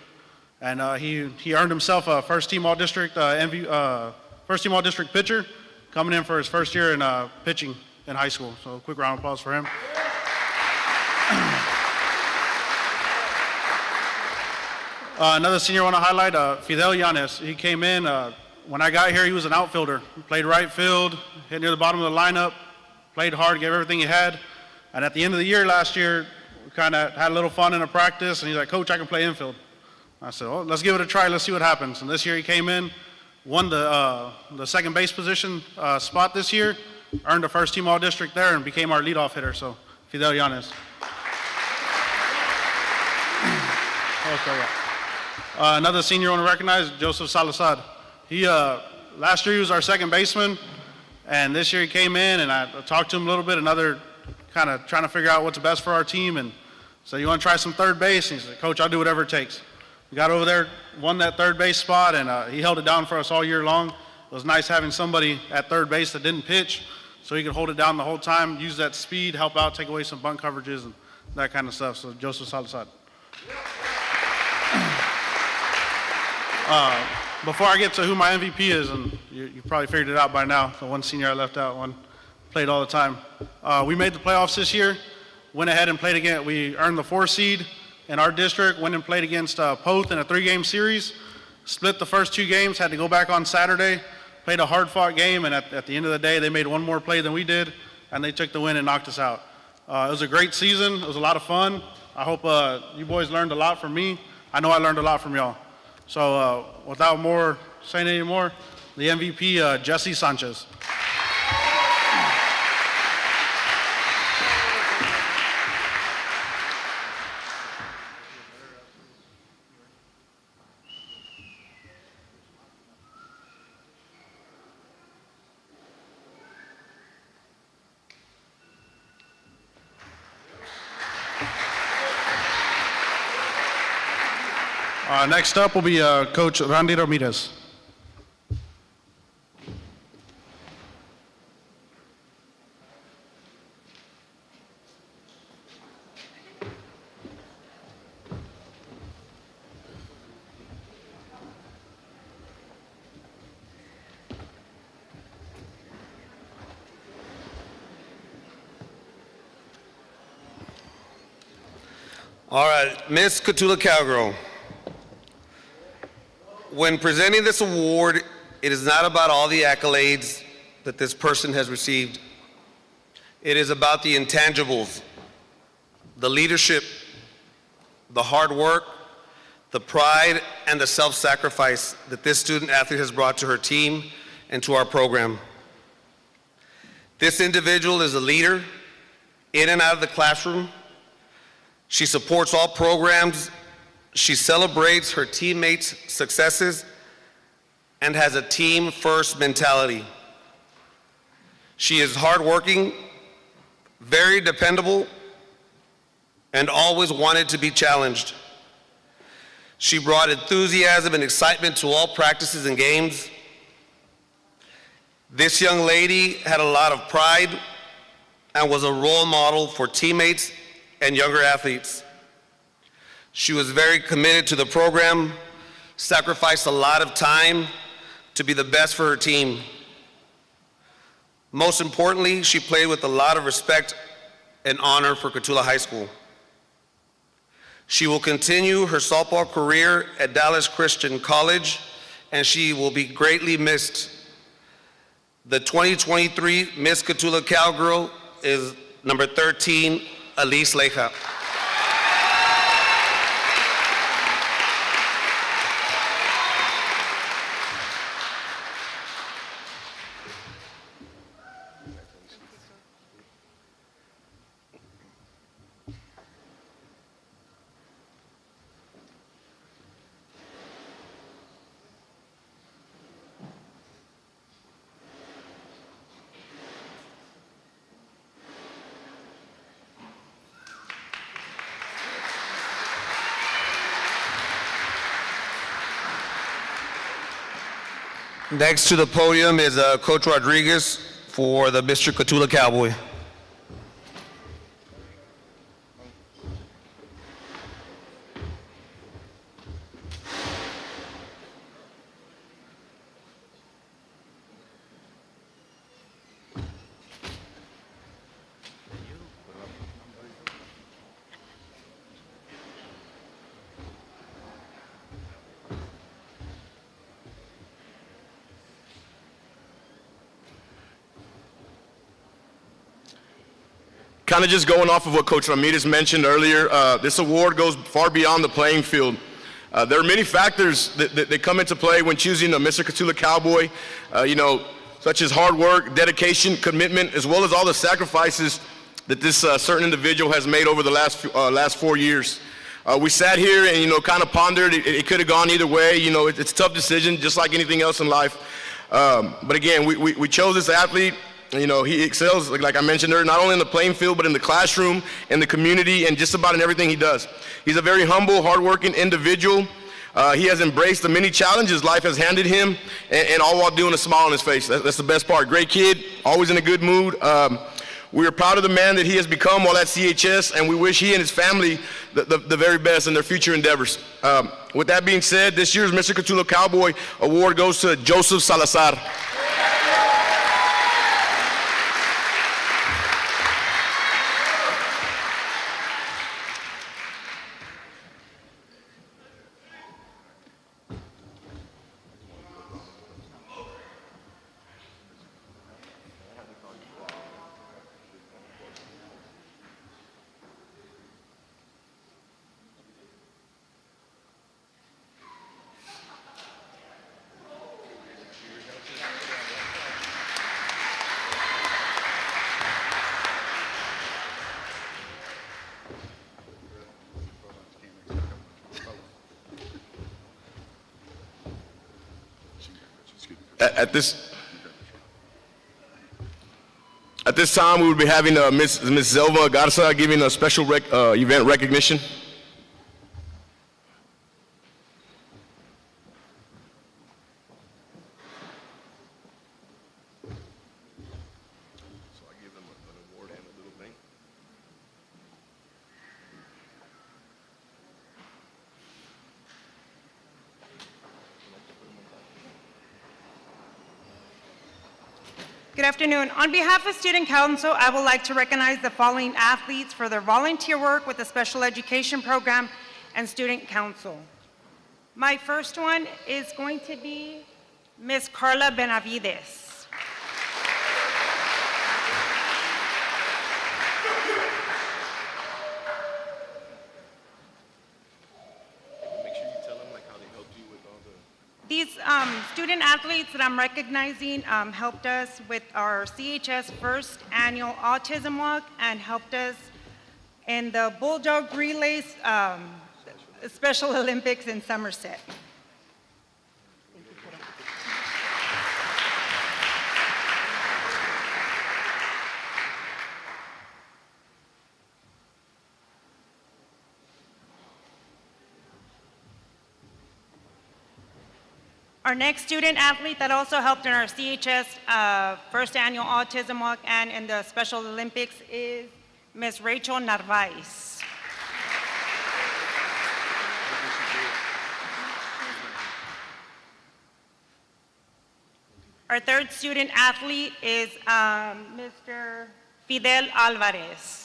And he earned himself a first-team all-district first-team all-district pitcher coming in for his first year in pitching in high school. So a quick round of applause for him. Another senior I want to highlight, Fidel Yanes. He came in. When I got here, he was an outfielder. He played right field, hit near the bottom of the lineup. Played hard, gave everything he had. And at the end of the year last year, we kind of had a little fun in a practice, and he's like, Coach, I can play infield. I said, well, let's give it a try. Let's see what happens. And this year he came in, won the second base position spot this year, earned a first team all-district there, and became our leadoff hitter. So, Fidel Yanes. Another senior I want to recognize, Joseph Salazar. Last year he was our second baseman. And this year he came in, and I talked to him a little bit, another kind of trying to figure out what's best for our team. And so, you want to try some third base? And he said, Coach, I'll do whatever it takes. We got over there, won that third base spot, and he held it down for us all year long. It was nice having somebody at third base that didn't pitch, so he could hold it down the whole time, use that speed, help out, take away some bunt coverages, and that kind of stuff. So, Joseph Salazar. Before I get to who my MVP is, and you probably figured it out by now, the one senior I left out, one played all the time. We made the playoffs this year, went ahead and played again. We earned the 4 seed in our district, went and played against Poth in a 3-game series, split the first 2 games, had to go back on Saturday, played a hard-fought game, and at the end of the day, they made one more play than we did, and they took the win and knocked us out. It was a great season. It was a lot of fun. I hope you boys learned a lot from me. I know I learned a lot from y'all. So without more saying any more, the MVP, Jesse Sanchez. Next up will be Coach Randy Ramirez. All right, Miss Cotulla Cowgirl. When presenting this award, it is not about all the accolades that this person has received. It is about the intangibles, the leadership, the hard work, the pride and the self-sacrifice that this student athlete has brought to her team and to our program. This individual is a leader in and out of the classroom. She supports all programs. She celebrates her teammates' successes and has a team-first mentality. She is hardworking, very dependable, and always wanted to be challenged. She brought enthusiasm and excitement to all practices and games. This young lady had a lot of pride and was a role model for teammates and younger athletes. She was very committed to the program, sacrificed a lot of time to be the best for her team. Most importantly, she played with a lot of respect and honor for Cotulla High School. She will continue her softball career at Dallas Christian College, and she will be greatly missed. The 2023 Miss Cotulla Cowgirl is number 13, Elise Leja. Next to the podium is Coach Rodriguez for the Mr. Cotulla Cowboy. Kind of just going off of what Coach Ramirez mentioned earlier, this award goes far beyond the playing field. There are many factors that come into play when choosing a Mr. Cotulla Cowboy, such as hard work, dedication, commitment, as well as all the sacrifices that this certain individual has made over the last 4 years. We sat here and, kind of pondered. It could have gone either way. It's a tough decision, just like anything else in life. But again, we chose this athlete. He excels, like I mentioned earlier, not only in the playing field, but in the classroom, in the community, and just about in everything he does. He's a very humble, hardworking individual. He has embraced the many challenges life has handed him, and all while doing a smile on his face. That's the best part. Great kid, always in a good mood. We are proud of the man that he has become while at CHS, and we wish he and his family the very best in their future endeavors. With that being said, this year's Mr. Cotulla Cowboy Award goes to Joseph Salazar. At this time, we will be having Ms. Zelva Garza giving a special event recognition. Good afternoon. On behalf of Student Council, I would like to recognize the following athletes for their volunteer work with the Special Education Program and Student Council. My first one is going to be Miss Carla Benavides. Make sure you student athletes that I'm recognizing helped us with our CHS first annual autism walk and helped us in the Bulldog Relays Special Olympics in Somerset. Our next student athlete that also helped in our CHS first annual autism walk and in the Special Olympics is Ms. Rachel Narvaez. Our third student athlete is Mr. Fidel Alvarez.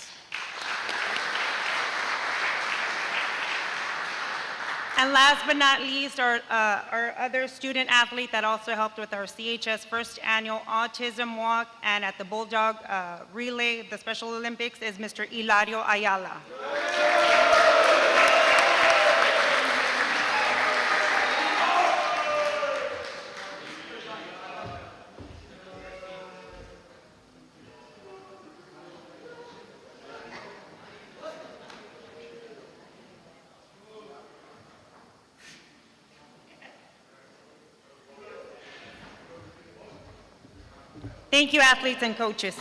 And last but not least, our other student athlete that also helped with our CHS first annual autism walk and at the Bulldog Relay, the Special Olympics, is Mr. Hilario Ayala. Thank you, athletes and coaches.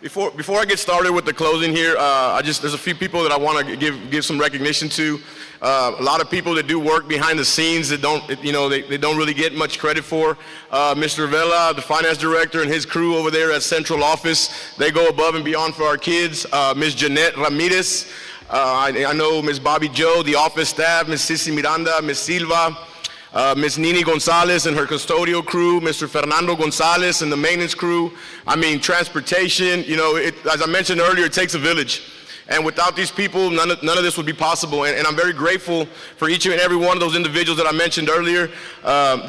Before I get started with the closing here, there's a few people that I want to give some recognition to. A lot of people that do work behind the scenes that don't, they don't really get much credit for. Mr. Vela, the finance director, and his crew over there at central office, they go above and beyond for our kids. Ms. Jeanette Ramirez, I know Ms. Bobby Joe, the office staff, Ms. Sissy Miranda, Ms. Silva, Ms. Nini Gonzalez and her custodial crew, Mr. Fernando Gonzalez and the maintenance crew. I mean, transportation, as I mentioned earlier, it takes a village. And without these people, none of this would be possible. And I'm very grateful for each and every one of those individuals that I mentioned earlier.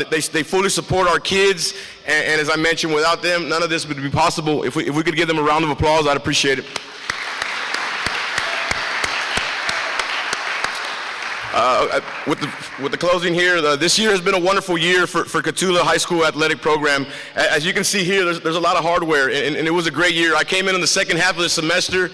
They fully support our kids. And as I mentioned, without them, none of this would be possible. If we could give them a round of applause, I'd appreciate it. With the closing here, this year has been a wonderful year for Cotulla High School Athletic Program. As you can see here, there's a lot of hardware, and it was a great year. I came in the second half of the semester,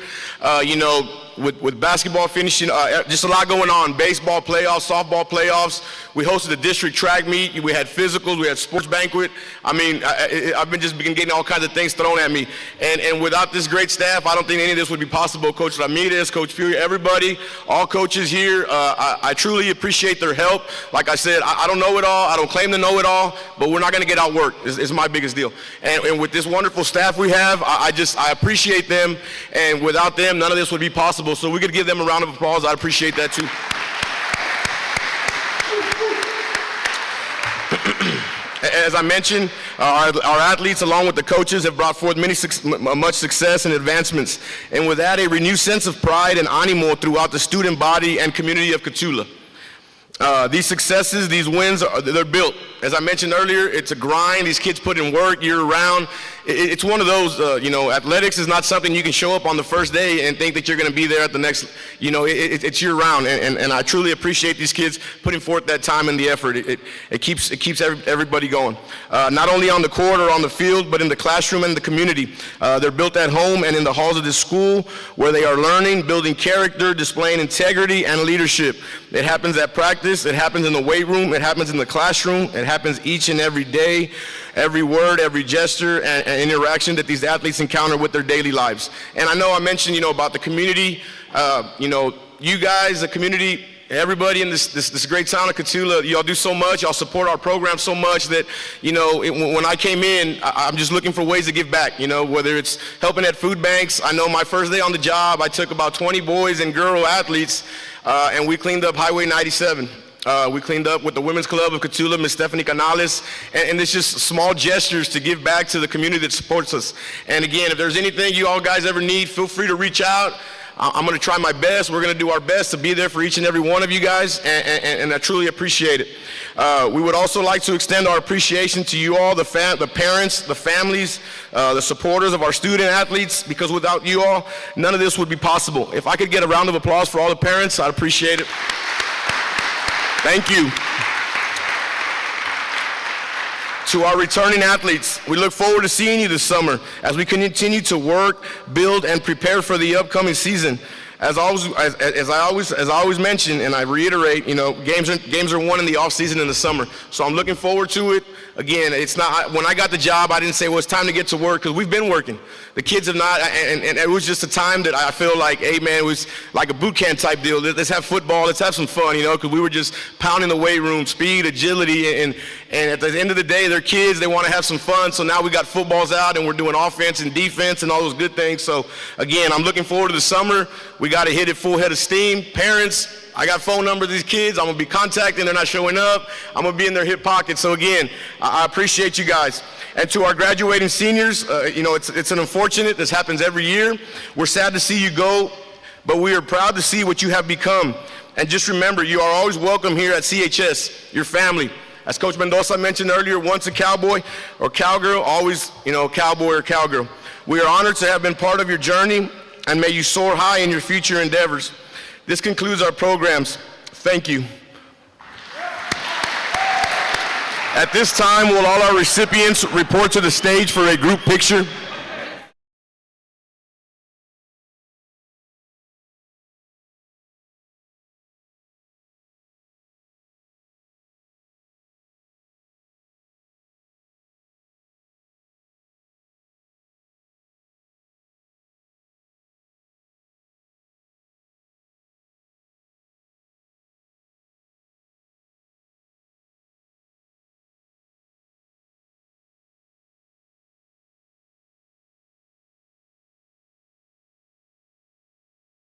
with basketball finishing, just a lot going on. Baseball playoffs, softball playoffs. We hosted a district track meet. We had physicals. We had sports banquet. I mean, I've been getting all kinds of things thrown at me. And without this great staff, I don't think any of this would be possible. Coach Ramirez, Coach Fury, everybody, all coaches here, I truly appreciate their help. Like I said, I don't know it all. I don't claim to know it all, but we're not going to get outworked. It's my biggest deal. And with this wonderful staff we have, I appreciate them. And without them, none of this would be possible. So we could give them a round of applause. I'd appreciate that too. As I mentioned, our athletes, along with the coaches, have brought forth much success and advancements, and with that, a renewed sense of pride and animo throughout the student body and community of Cotulla. These successes, these wins, they're built. As I mentioned earlier, it's a grind. These kids put in work year-round. It's one of those, athletics is not something you can show up on the first day and think that you're going to be there at the next, it's year-round. And I truly appreciate these kids putting forth that time and the effort. It keeps everybody going. Not only on the court or on the field, but in the classroom and the community. They're built at home and in the halls of this school where they are learning, building character, displaying integrity and leadership. It happens at practice. It happens in the weight room. It happens in the classroom. It happens each and every day, every word, every gesture, and interaction that these athletes encounter with their daily lives. And I know I mentioned, about the community, you guys, the community, everybody in this great town of Cotulla, y'all do so much. Y'all support our program so much that, when I came in, I'm just looking for ways to give back, whether it's helping at food banks. I know my first day on the job, I took about 20 boys and girl athletes, and we cleaned up Highway 97. We cleaned up with the Women's Club of Cotulla, Ms. Stephanie Canales, and it's just small gestures to give back to the community that supports us. And again, if there's anything you all guys ever need, feel free to reach out. I'm going to try my best. We're going to do our best to be there for each and every one of you guys, and I truly appreciate it. We would also like to extend our appreciation to you all, the parents, the families, the supporters of our student athletes, because without you all, none of this would be possible. If I could get a round of applause for all the parents, I'd appreciate it. Thank you. To our returning athletes, we look forward to seeing you this summer as we continue to work, build, and prepare for the upcoming season. As I always mention, and I reiterate, games are won in the off season in the summer. So I'm looking forward to it. Again, it's not, when I got the job, I didn't say, well, it's time to get to work, because we've been working. The kids have not, and it was just a time that I feel like, hey man, it was like a boot camp type deal. Let's have football, let's have some fun, because we were just pounding the weight room, speed, agility, and at the end of the day, they're kids, they want to have some fun, so now we got footballs out and we're doing offense and defense and all those good things. So again, I'm looking forward to the summer. We got to hit it full head of steam. Parents, I got phone numbers of these kids. I'm going to be contacting. They're not showing up. I'm going to be in their hip pocket. So again, I appreciate you guys. And to our graduating seniors, it's an unfortunate. This happens every year. We're sad to see you go, but we are proud to see what you have become. And just remember, you are always welcome here at CHS, your family. As Coach Mendoza mentioned earlier, once a cowboy or cowgirl, always, cowboy or cowgirl. We are honored to have been part of your journey, and may you soar high in your future endeavors. This concludes our programs. Thank you. At this time, will all our recipients report to the stage for a group picture?